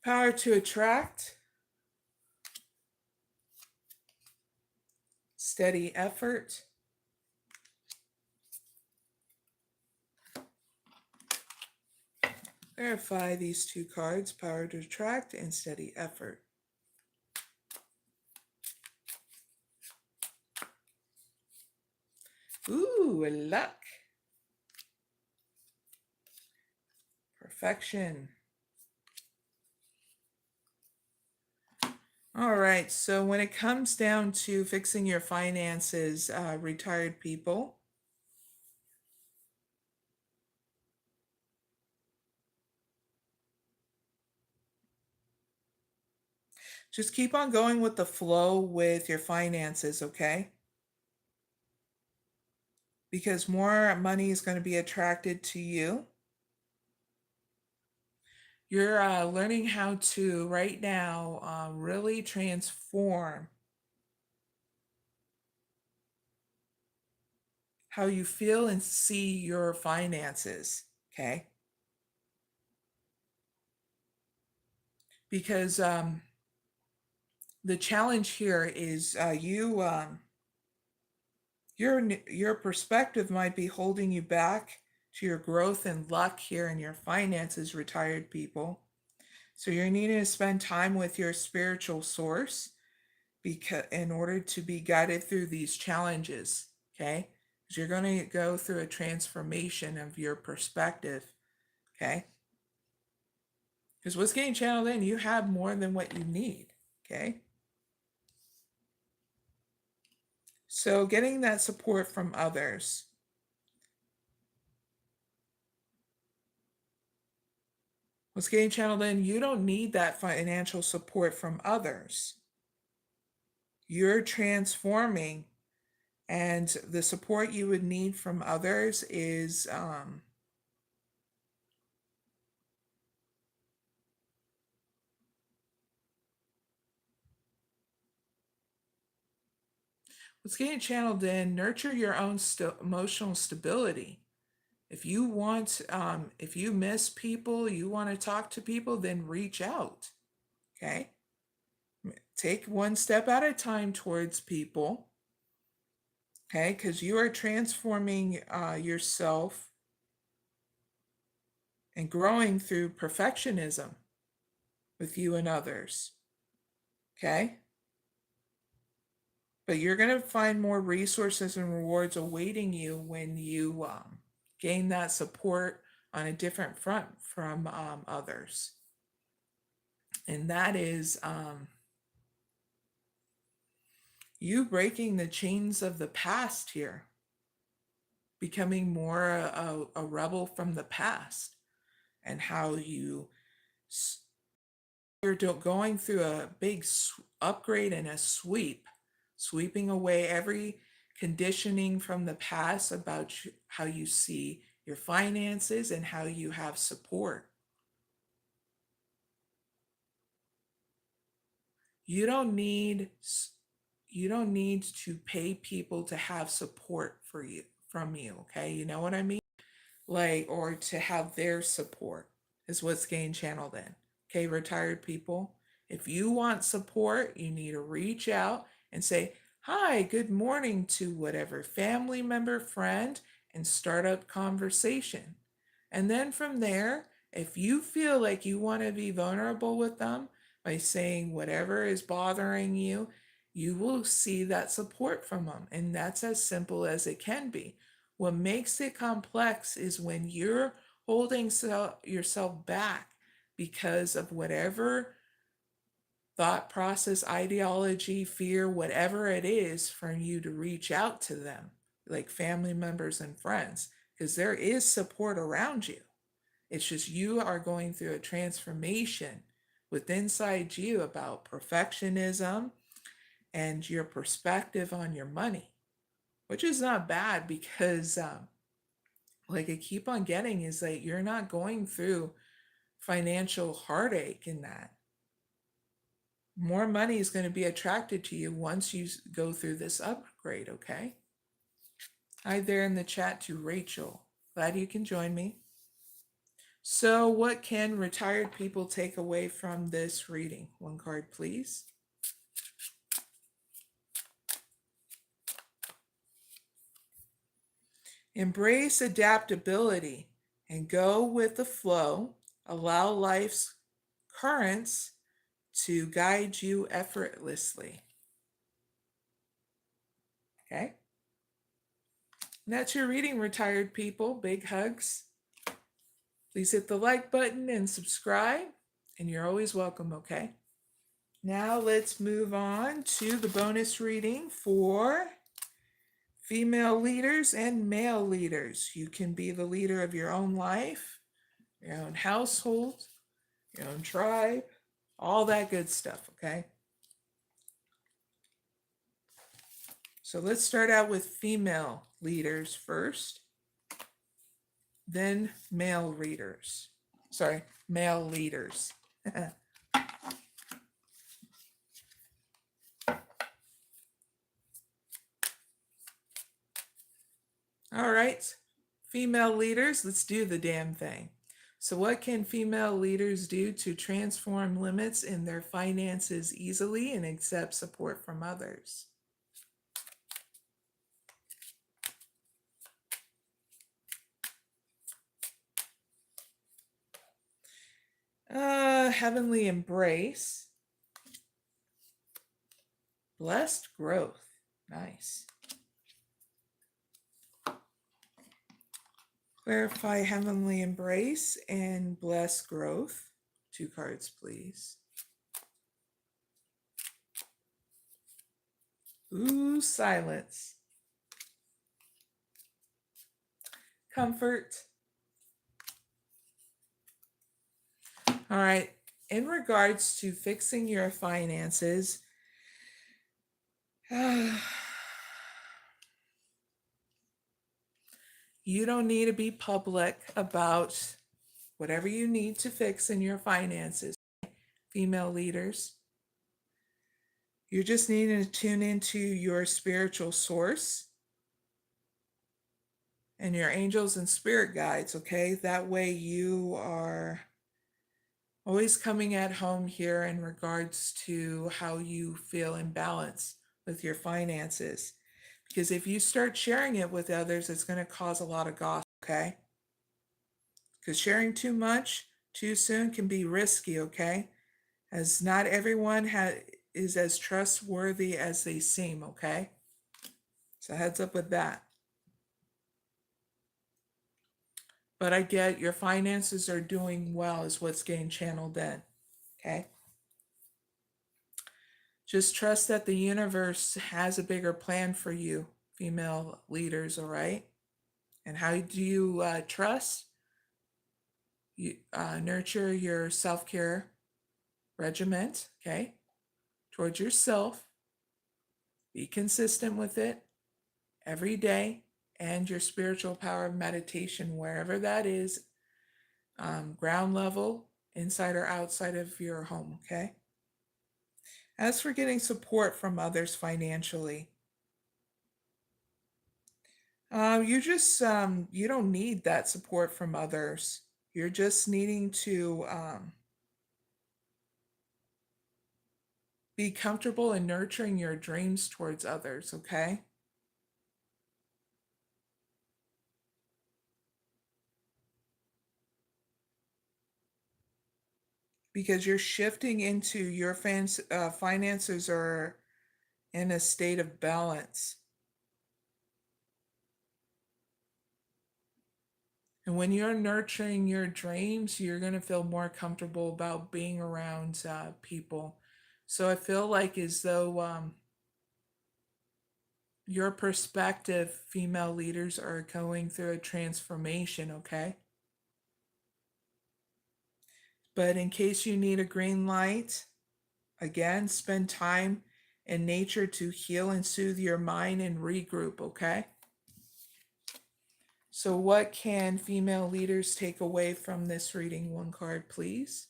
Power to attract, steady effort, verify these two cards, power to attract and steady effort. Ooh, luck. Perfection. All right, so when it comes down to fixing your finances, retired people, just keep on going with the flow with your finances, okay? Because more money is going to be attracted to you. You're learning how to, right now, really transform how you feel and see your finances, okay? Because the challenge here is your perspective might be holding you back to your growth and luck here in your finances, retired people. So you're needing to spend time with your spiritual source because in order to be guided through these challenges, okay? Because you're going to go through a transformation of your perspective, okay? Because what's getting channeled in, you have more than what you need, okay? So getting that support from others. What's getting channeled in, you don't need that financial support from others. You're transforming, and the support you would need from others is what's getting channeled in, nurture your own emotional stability. If you want, if you miss people, you want to talk to people, then reach out, okay? Take one step at a time towards people, okay? Because you are transforming yourself and growing through perfectionism with you and others, okay? But you're going to find more resources and rewards awaiting you when you gain that support on a different front from others. And that is you breaking the chains of the past here, becoming more a rebel from the past, and how you're going through a big upgrade and a sweeping away every conditioning from the past about how you see your finances and how you have support. You don't need to pay people to have support from you, okay? You know what I mean? Like, or to have their support is what's getting channeled in. Okay, retired people, if you want support, you need to reach out and say, hi, good morning to whatever family member, friend, and start up conversation. And then from there, if you feel like you want to be vulnerable with them by saying whatever is bothering you, you will see that support from them. And that's as simple as it can be. What makes it complex is when you're holding yourself back because of whatever thought process, ideology, fear, whatever it is, for you to reach out to them, like family members and friends, because there is support around you. It's just you are going through a transformation within inside you about perfectionism and your perspective on your money, which is not bad because, like I keep on getting, is that you're not going through financial heartache in that. More money is going to be attracted to you once you go through this upgrade, okay? Hi there in the chat to Rachel. Glad you can join me. So, what can retired people take away from this reading? One card, please. Embrace adaptability and go with the flow. Allow life's currents to guide you effortlessly. Okay? And that's your reading, retired people. Big hugs. Please hit the like button and subscribe, and you're always welcome, okay? Now let's move on to the bonus reading for female leaders and male leaders. You can be the leader of your own life, your own household, your own tribe, all that good stuff, okay? So let's start out with female leaders first, then male leaders. All right, female leaders, let's do the damn thing. So what can female leaders do to transform limits in their finances easily and accept support from others? Heavenly embrace. Blessed growth. Nice. Clarify heavenly embrace and blessed growth. 2 cards, please. Ooh, silence. Comfort. All right. In regards to fixing your finances, you don't need to be public about whatever you need to fix in your finances, female leaders. You're just needing to tune into your spiritual source and your angels and spirit guides, okay? That way you are always coming at home here in regards to how you feel in balance with your finances. Because if you start sharing it with others, it's going to cause a lot of gossip, okay? Because sharing too much too soon can be risky, okay? As not everyone is as trustworthy as they seem, okay? So heads up with that. But I get your finances are doing well is what's getting channeled in, okay? Just trust that the universe has a bigger plan for you, female leaders, all right? And how do you trust? You nurture your self-care regiment, okay? Towards yourself. Be consistent with it every day, and your spiritual power of meditation, wherever that is, ground level, inside or outside of your home, okay? As for getting support from others financially, you don't need that support from others. You're just needing to be comfortable in nurturing your dreams towards others, okay? Because you're shifting into your finances are in a state of balance. And when you're nurturing your dreams, you're going to feel more comfortable about being around people. So I feel like as though your perspective, female leaders are going through a transformation, okay? But in case you need a green light, again, spend time in nature to heal and soothe your mind and regroup, okay? So what can female leaders take away from this reading? One card, please.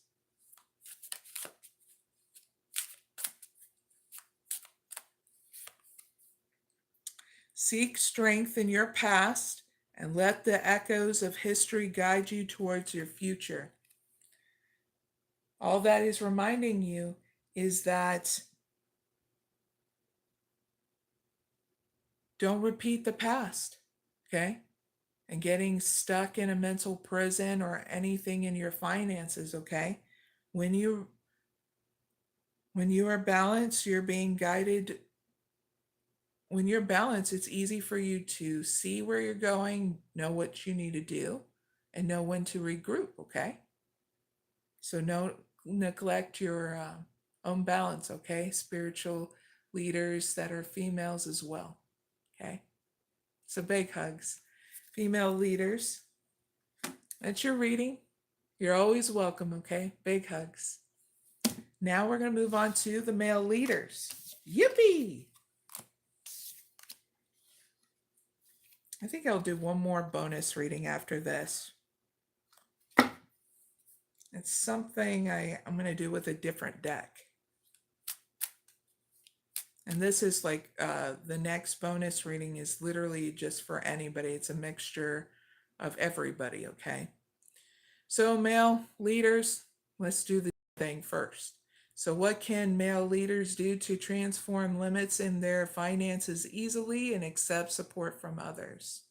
Seek strength in your past and let the echoes of history guide you towards your future. All that is reminding you is that don't repeat the past, okay? And getting stuck in a mental prison or anything in your finances, okay? When you are balanced, you're being guided. When you're balanced, it's easy for you to see where you're going, know what you need to do, and know when to regroup, okay? So no neglect your own balance, okay? Spiritual leaders that are females as well, okay? So big hugs. Female leaders, that's your reading. You're always welcome, okay? Big hugs. Now we're going to move on to the male leaders. Yippee! I think I'll do one more bonus reading after this. It's something I'm going to do with a different deck. And this is like the next bonus reading is literally just for anybody. It's a mixture of everybody, okay? So male leaders, let's do the thing first. So what can male leaders do to transform limits in their finances easily and accept support from others?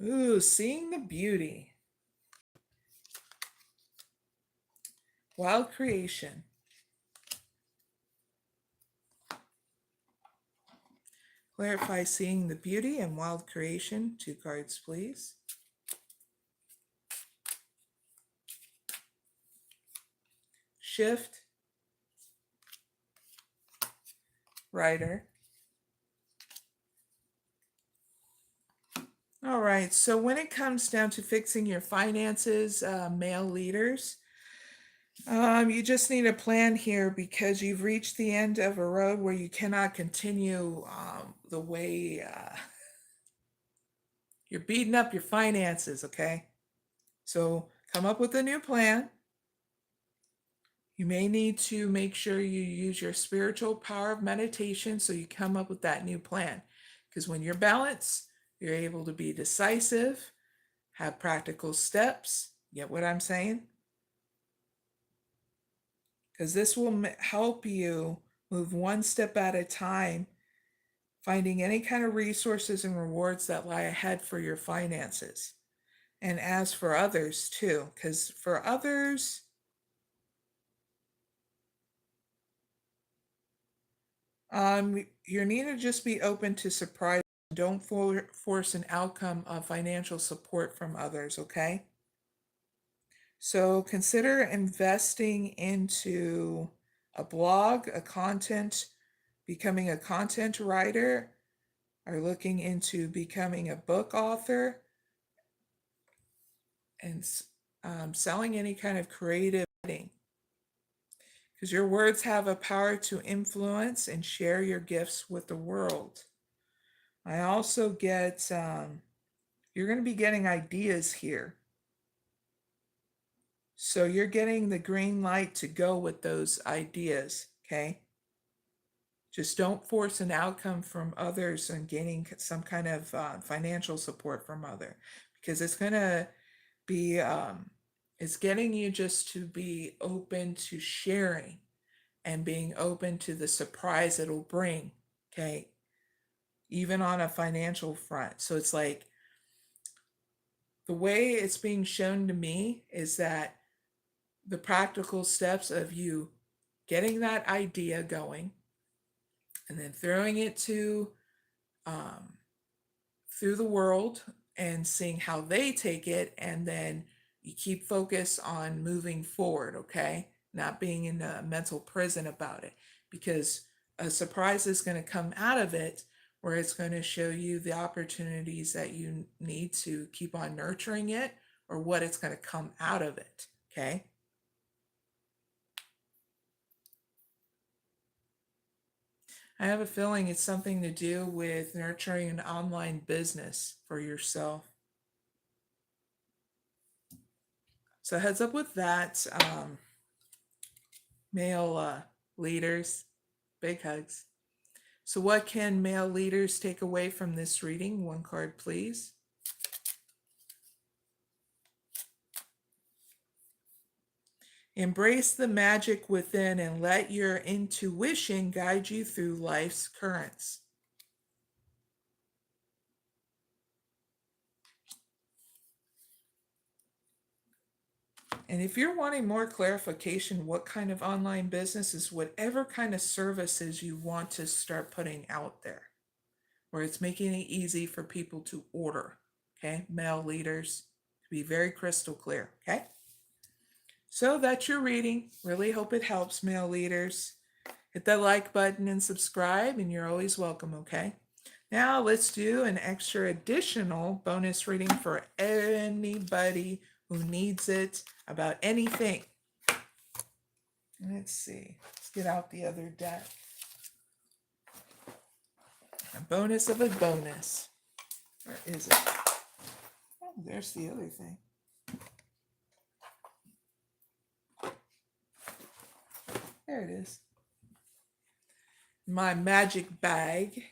Ooh, seeing the beauty. Wild creation. Clarify seeing the beauty and wild creation. 2 cards, please. Shift. Rider. All right, so when it comes down to fixing your finances, male leaders, you just need a plan here because you've reached the end of a road where you cannot continue the way you're beating up your finances, okay? So come up with a new plan. You may need to make sure you use your spiritual power of meditation so you come up with that new plan. Because when you're balanced, you're able to be decisive, have practical steps. Get what I'm saying? Because this will help you move one step at a time, finding any kind of resources and rewards that lie ahead for your finances. And as for others too, because for others, you need to just be open to surprise. Don't force an outcome of financial support from others, okay? So consider investing into a blog, becoming a content writer, or looking into becoming a book author, and selling any kind of creative writing. Because your words have a power to influence and share your gifts with the world. I also get, you're going to be getting ideas here. So you're getting the green light to go with those ideas, okay? Just don't force an outcome from others and gaining some kind of financial support from others, because it's going to be, it's getting you just to be open to sharing and being open to the surprise it'll bring, okay? Even on a financial front. So it's like, the way it's being shown to me is that the practical steps of you getting that idea going and then throwing it to through the world and seeing how they take it, and then you keep focus on moving forward, okay? Not being in a mental prison about it, because a surprise is going to come out of it where it's going to show you the opportunities that you need to keep on nurturing it, or what it's going to come out of it. Okay. I have a feeling it's something to do with nurturing an online business for yourself. So heads up with that, male leaders, big hugs. So what can male leaders take away from this reading? One card, please. Embrace the magic within and let your intuition guide you through life's currents. And if you're wanting more clarification, what kind of online business is whatever kind of services you want to start putting out there, where it's making it easy for people to order, okay? Male leaders, to be very crystal clear, okay? So that's your reading. Really hope it helps, male leaders. Hit that like button and subscribe, and you're always welcome, okay? Now let's do an extra additional bonus reading for anybody who needs it about anything. Let's see. Let's get out the other deck. A bonus of a bonus. Where is it? Oh, there's the other thing. There it is. My magic bag.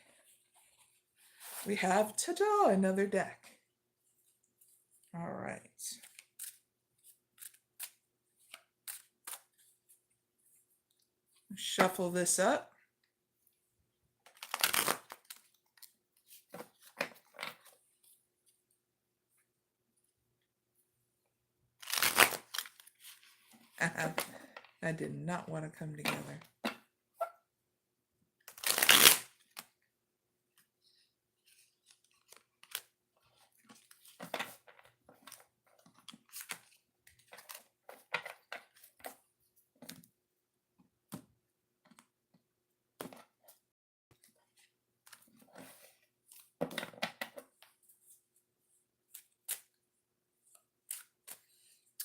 We have, ta-da, another deck. All right. Shuffle this up. That did not want to come together.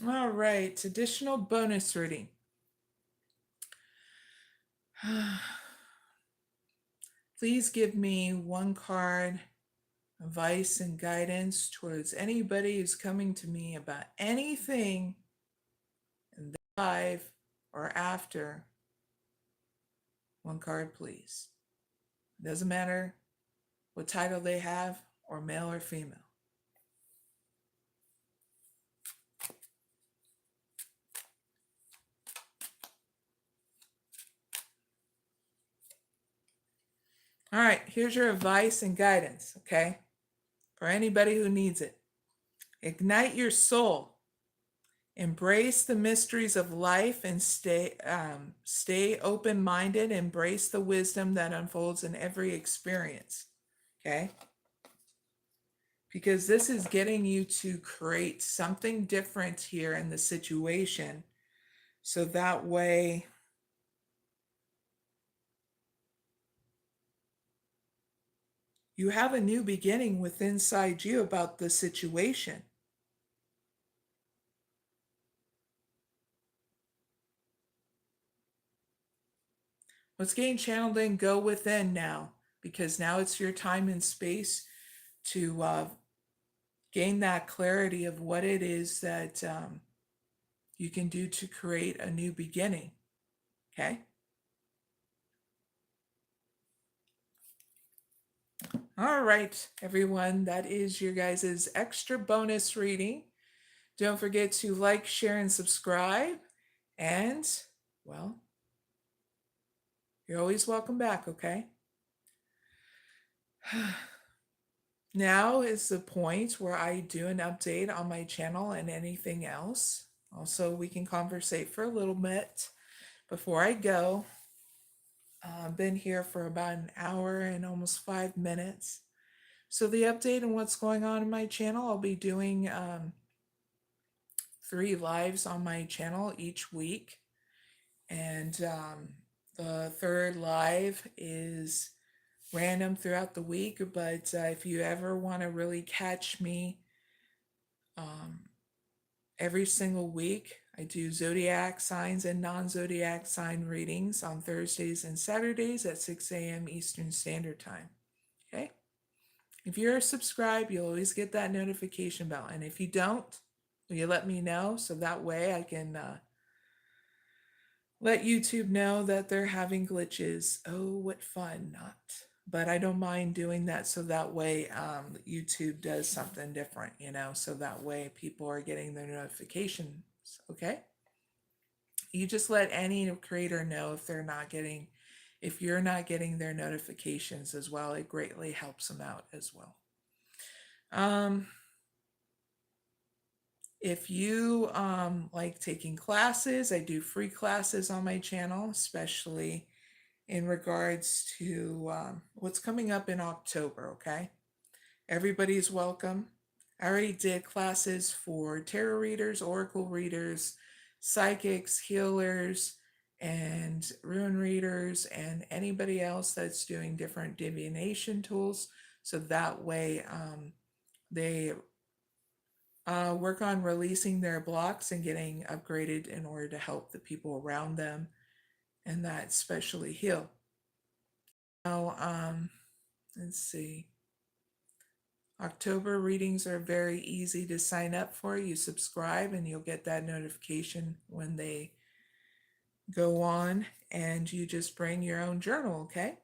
All right, additional bonus reading. Please give me one card, advice and guidance towards anybody who's coming to me about anything in their life or after. One card, please. Doesn't matter what title they have, or male or female. All right, here's your advice and guidance, okay? For anybody who needs it. Ignite your soul. Embrace the mysteries of life and stay open-minded. Embrace the wisdom that unfolds in every experience, okay? Because this is getting you to create something different here in the situation. So that way, you have a new beginning within inside you about the situation. What's getting channeled in, go within now, because now it's your time and space to gain that clarity of what it is that you can do to create a new beginning, okay? All right, everyone, that is your guys' extra bonus reading. Don't forget to like, share, and subscribe. And, well, you're always welcome back, okay? Now is the point where I do an update on my channel and anything else. Also, we can conversate for a little bit before I go. I've been here for about an hour and almost 5 minutes. So the update on what's going on in my channel, I'll be doing 3 lives on my channel each week. And the third live is random throughout the week, but if you ever want to really catch me, um, every single week, I do zodiac signs and non zodiac sign readings on Thursdays and Saturdays at 6 a.m. Eastern Standard Time. Okay? If you're subscribed, you'll always get that notification bell. And if you don't, will you let me know so that way I can let YouTube know that they're having glitches? Oh, what fun, not. But I don't mind doing that so that way YouTube does something different, so that way people are getting their notifications, okay? You just let any creator know if you're not getting their notifications as well. It greatly helps them out as well. If you like taking classes, I do free classes on my channel, especially in regards to what's coming up in October, okay? Everybody's welcome. I already did classes for tarot readers, oracle readers, psychics, healers, and rune readers, and anybody else that's doing different divination tools. So that way they work on releasing their blocks and getting upgraded in order to help the people around them, and that especially heal. Now, let's see. October readings are very easy to sign up for. You subscribe and you'll get that notification when they go on, and you just bring your own journal, okay?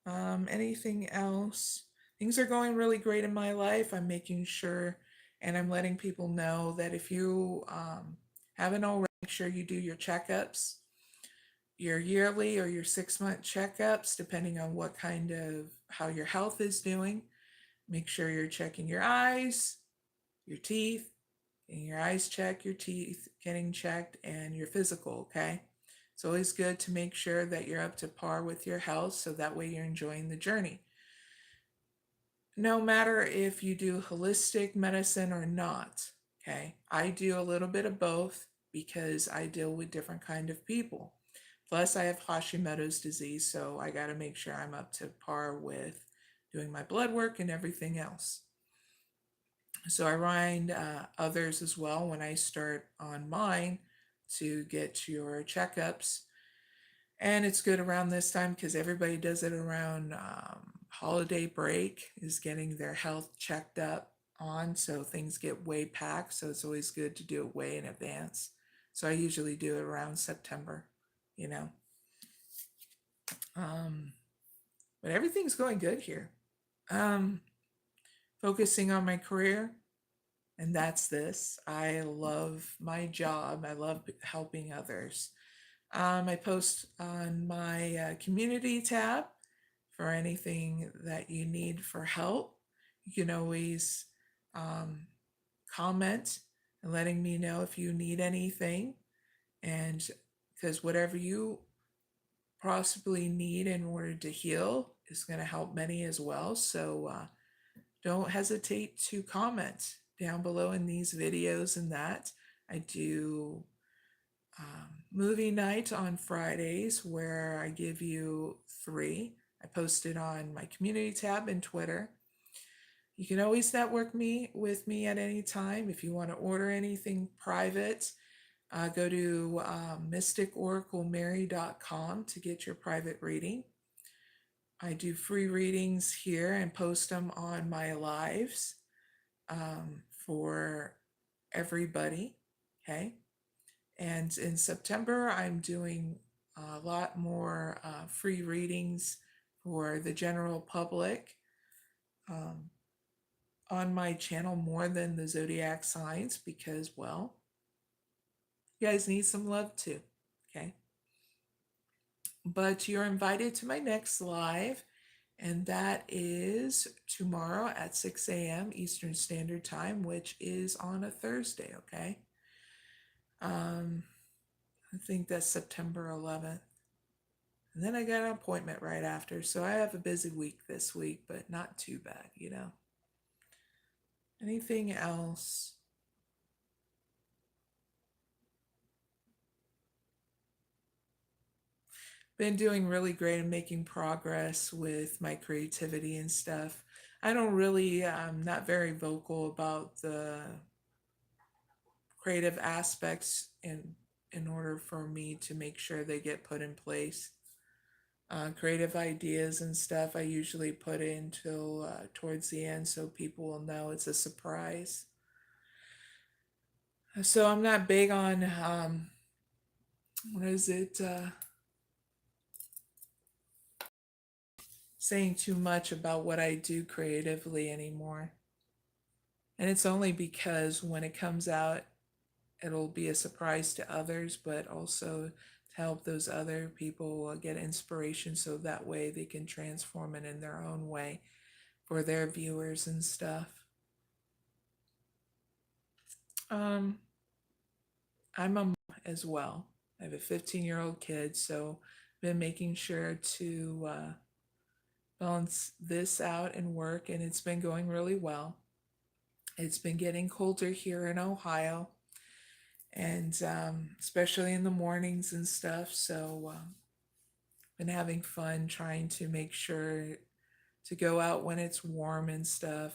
Anything else? Things are going really great in my life. I'm making sure and I'm letting people know that if you haven't already, make sure you do your checkups, your yearly or your 6-month checkups, depending on how your health is doing. Make sure you're checking your eyes, your teeth, getting your eyes checked, your teeth getting checked, and your physical, okay? It's always good to make sure that you're up to par with your health so that way you're enjoying the journey. No matter if you do holistic medicine or not, okay? I do a little bit of both because I deal with different kind of people. Plus, I have Hashimoto's disease, so I got to make sure I'm up to par with doing my blood work and everything else. So I remind others as well when I start on mine to get your checkups. And it's good around this time because everybody does it around holiday break, is getting their health checked up on. So things get way packed. So it's always good to do it way in advance. So I usually do it around September, you know. But everything's going good here. Focusing on my career, and that's this. I love my job. I love helping others. I post on my community tab for anything that you need for help. You can always comment and letting me know if you need anything. And because whatever you possibly need in order to heal is going to help many as well. So don't hesitate to comment down below in these videos and that. I do movie night on Fridays where I give you 3. I post it on my community tab and Twitter. You can always network with me at any time. If you want to order anything private, go to mysticoraclemary.com to get your private reading. I do free readings here and post them on my lives for everybody, okay? And in September, I'm doing a lot more free readings for the general public on my channel, more than the zodiac signs, because, well, you guys need some love too, okay? But you're invited to my next live, and that is tomorrow at 6 a.m. Eastern Standard Time, which is on a Thursday, okay? I think that's September 11th. And then I got an appointment right after, so I have a busy week this week, but not too bad, you know. Anything else? been doing really great and making progress with my creativity and stuff. I don't really, I'm not very vocal about the creative aspects in order for me to make sure they get put in place. Creative ideas and stuff I usually put in till towards the end so people will know it's a surprise. So I'm not big on what is it? Saying too much about what I do creatively anymore. And it's only because when it comes out, it'll be a surprise to others, but also to help those other people get inspiration so that way they can transform it in their own way for their viewers and stuff. Um, I'm a mom as well. I have a 15-year-old kid, so I've been making sure to balance this out and work, and it's been going really well. It's been getting colder here in Ohio, and especially in the mornings and stuff. So, been having fun trying to make sure to go out when it's warm and stuff.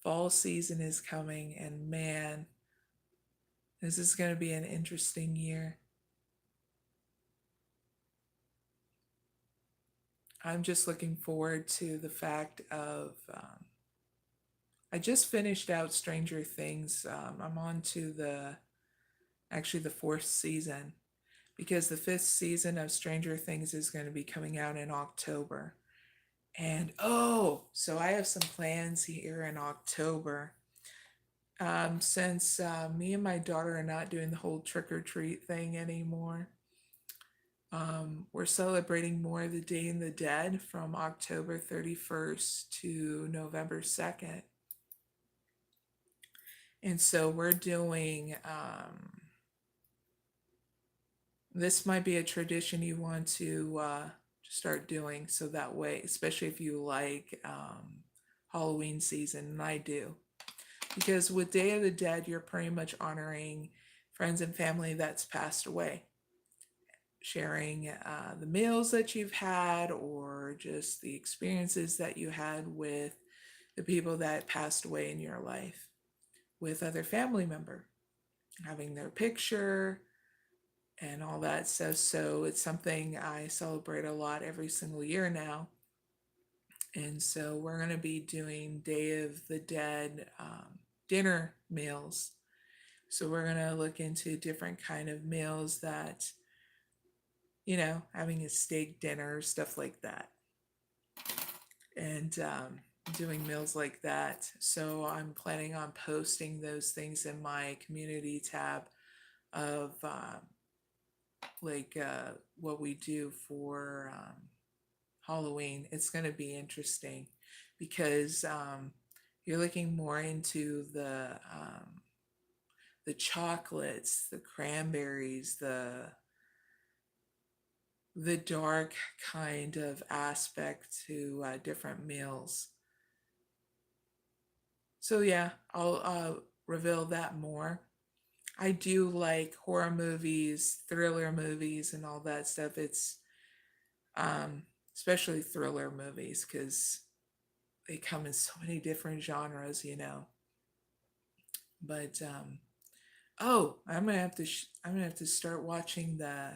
Fall season is coming, and man, this is going to be an interesting year. I'm just looking forward to the fact of I just finished out Stranger Things. I'm on to the fourth season because the fifth season of Stranger Things is going to be coming out in October. And oh, so I have some plans here in October. Since me and my daughter are not doing the whole trick or treat thing anymore, we're celebrating more the Day of the Dead from October 31st to November 2nd. And so we're doing, this might be a tradition you want to start doing so that way, especially if you like Halloween season, and I do. Because with Day of the Dead, you're pretty much honoring friends and family that's passed away, sharing the meals that you've had or just the experiences that you had with the people that passed away in your life with other family member, having their picture and all that stuff. So it's something I celebrate a lot every single year now. And so we're going to be doing Day of the Dead dinner meals. So we're going to look into different kind of meals that, having a steak dinner, stuff like that. And doing meals like that. So I'm planning on posting those things in my community tab of what we do for Halloween. It's going to be interesting because you're looking more into the chocolates, the cranberries, the dark kind of aspect to different meals. So yeah, I'll reveal that more. I do like horror movies, thriller movies, and all that stuff. It's especially thriller movies because they come in so many different genres. But oh, I'm gonna have to start watching the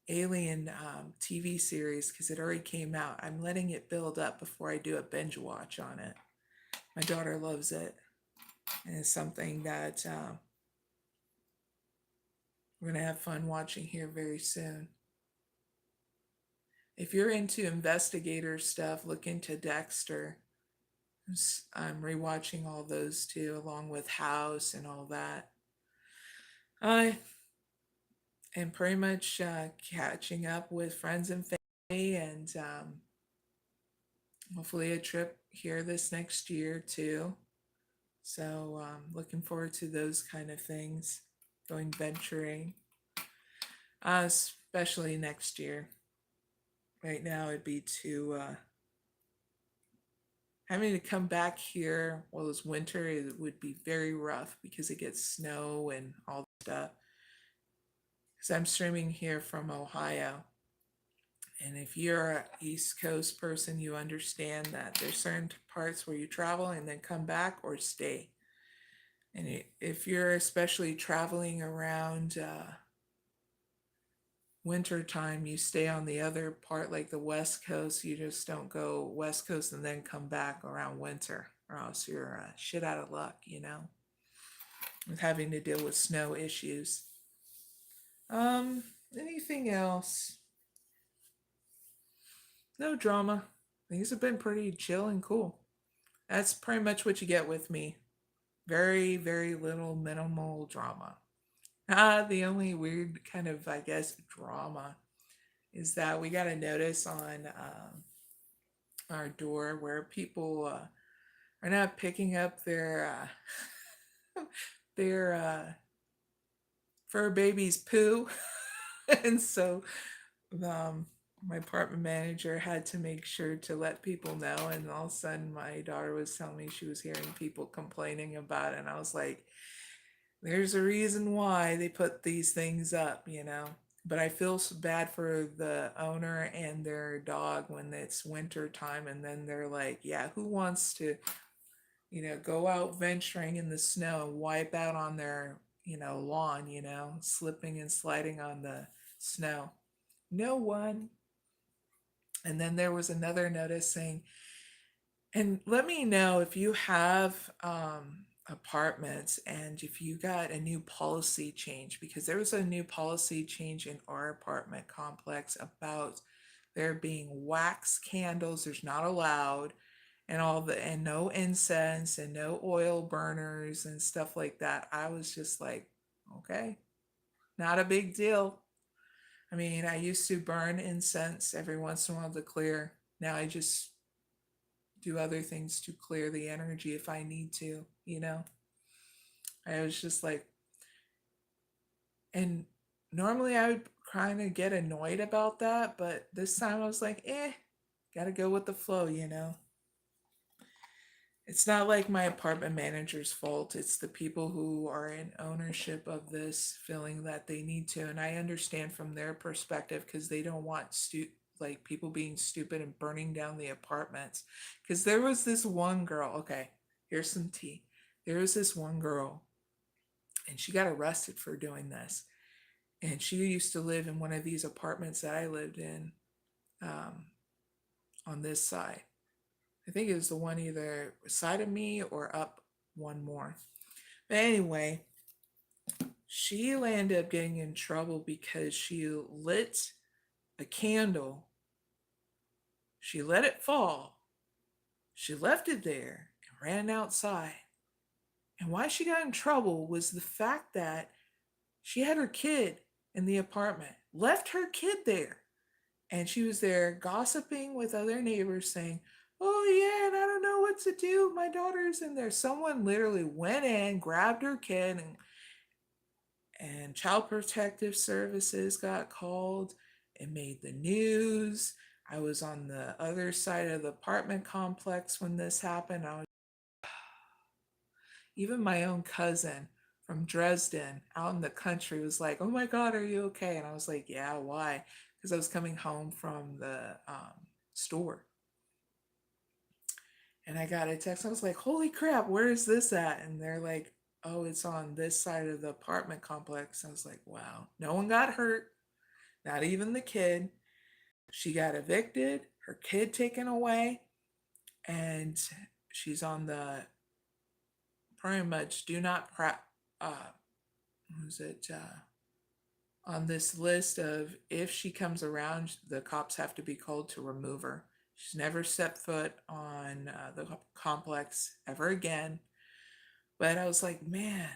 Alien TV series because it already came out. I'm letting it build up before I do a binge watch on it. My daughter loves it, and it's something that we're gonna have fun watching here very soon. If you're into investigator stuff, look into Dexter. I'm rewatching all those too, along with House and all that. I am pretty much catching up with friends and family, and hopefully a trip here this next year too. So looking forward to those kind of things, going venturing, especially next year. Right now, it'd be too having to come back here while it's winter. It would be very rough because it gets snow and all that stuff. because I'm streaming here from Ohio. And if you're an East Coast person, you understand that there's certain parts where you travel and then come back or stay. And if you're especially traveling around winter time, you stay on the other part, like the West Coast. You just don't go West Coast and then come back around winter, or else you're shit out of luck, with having to deal with snow issues. Um, Anything else? No drama. Things have been pretty chill and cool. That's pretty much what you get with me. Very, very little minimal drama. The only weird kind of, I guess, drama is that we got a notice on our door where people are not picking up their fur baby's poo, and so um, my apartment manager had to make sure to let people know. And all of a sudden, my daughter was telling me she was hearing people complaining about it, and I was like, "There's a reason why they put these things up." But I feel so bad for the owner and their dog when it's winter time, and then they're like, "Yeah, who wants to go out venturing in the snow and wipe out on their, lawn, slipping and sliding on the snow? No one." And then there was another notice saying, and let me know if you have apartments and if you got a new policy change, because there was a new policy change in our apartment complex about there being wax candles, there's not allowed, and no incense and no oil burners and stuff like that. I was just like, okay, not a big deal. I mean, I used to burn incense every once in a while to clear. Now I just do other things to clear the energy if I need to. I was just like, and normally I would kind of get annoyed about that, but this time I was like, gotta go with the flow. It's not like my apartment manager's fault. It's the people who are in ownership of this feeling that they need to. And I understand from their perspective because they don't want like people being stupid and burning down the apartments. Because there was this one girl, okay, here's some tea. There was this one girl, and she got arrested for doing this. And she used to live in one of these apartments that I lived in um, on this side. I think it was the one either side of me or up one more. But anyway, she ended up getting in trouble because she lit a candle. She let it fall. She left it there and ran outside. And why she got in trouble was the fact that she had her kid in the apartment, left her kid there. And she was there gossiping with other neighbors saying, "Oh, yeah, and I don't know what to do. My daughter's in there." Someone literally went in, grabbed her kid, and Child Protective Services got called. It made the news. I was on the other side of the apartment complex when this happened. Even my own cousin from Dresden out in the country was like, "Oh my God, are you okay?" And I was like, "Yeah, why?" Because I was coming home from the store. And I got a text. I was like, "Holy crap, where is this at?" And they're like, "Oh, it's on this side of the apartment complex." I was like, "Wow." No one got hurt, not even the kid. She got evicted, her kid taken away, and she's on the pretty much do not who's it on this list of, if she comes around, the cops have to be called to remove her. She's never set foot on the complex ever again. But I was like, man,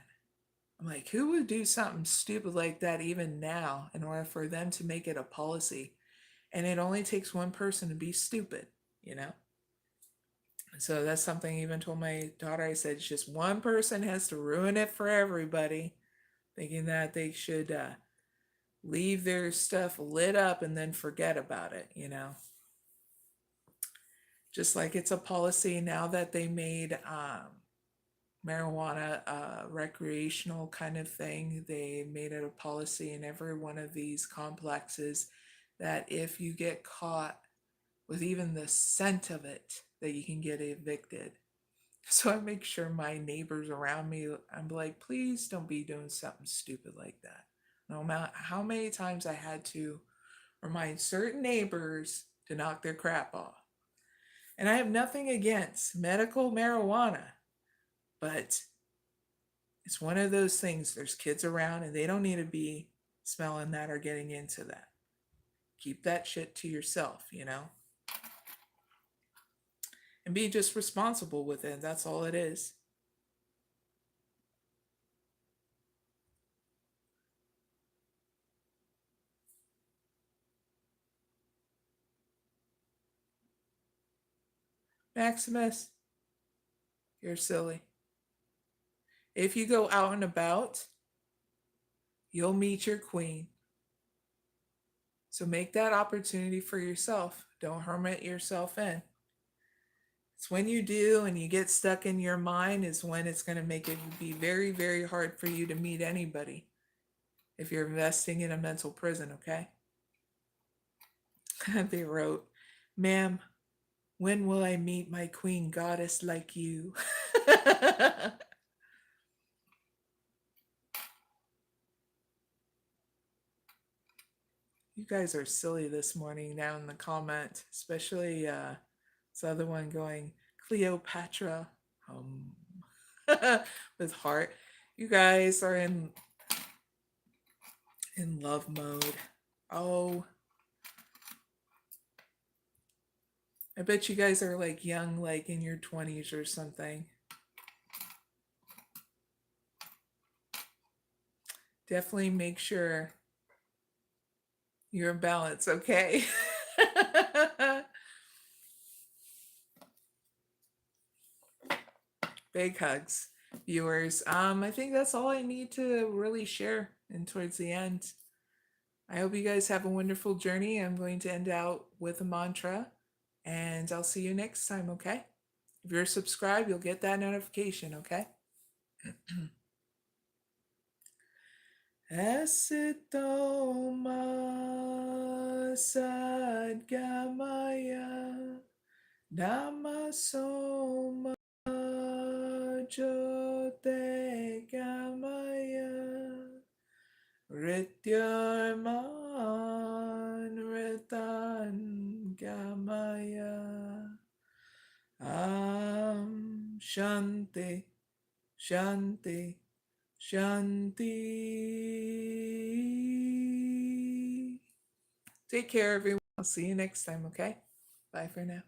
I'm like, who would do something stupid like that even now in order for them to make it a policy? And it only takes one person to be stupid, you know? So that's something I even told my daughter. I said, it's just one person has to ruin it for everybody, thinking that they should leave their stuff lit up and then forget about it. Just like it's a policy now that they made marijuana recreational kind of thing. They made it a policy in every one of these complexes that if you get caught with even the scent of it, that you can get evicted. So I make sure my neighbors around me, I'm like, please don't be doing something stupid like that. No matter how many times I had to remind certain neighbors to knock their crap off. And I have nothing against medical marijuana, but it's one of those things. There's kids around and they don't need to be smelling that or getting into that. Keep that shit to yourself, you know? And be just responsible with it. That's all it is. Maximus, you're silly. If you go out and about, you'll meet your queen. So make that opportunity for yourself. Don't hermit yourself in. It's when you do and you get stuck in your mind is when it's going to make it be very, very hard for you to meet anybody if you're investing in a mental prison, okay? They wrote, ma'am, when will I meet my queen goddess like you? You guys are silly this morning down in the comment, especially this other one going, Cleopatra, with heart. You guys are in love mode. Oh, I bet you guys are like young, like in your 20s or something. Definitely make sure you're in balance, okay? Big hugs, viewers. I think that's all I need to really share and towards the end. I hope you guys have a wonderful journey. I'm going to end out with a mantra and I'll see you next time, okay? If you're subscribed, you'll get that notification, okay? Asitoma sadgamaya namasoma jyotegamaya rityarman ritan gamaya shanti shanti Shanti. Take care, everyone. I'll see you next time, okay? Bye for now.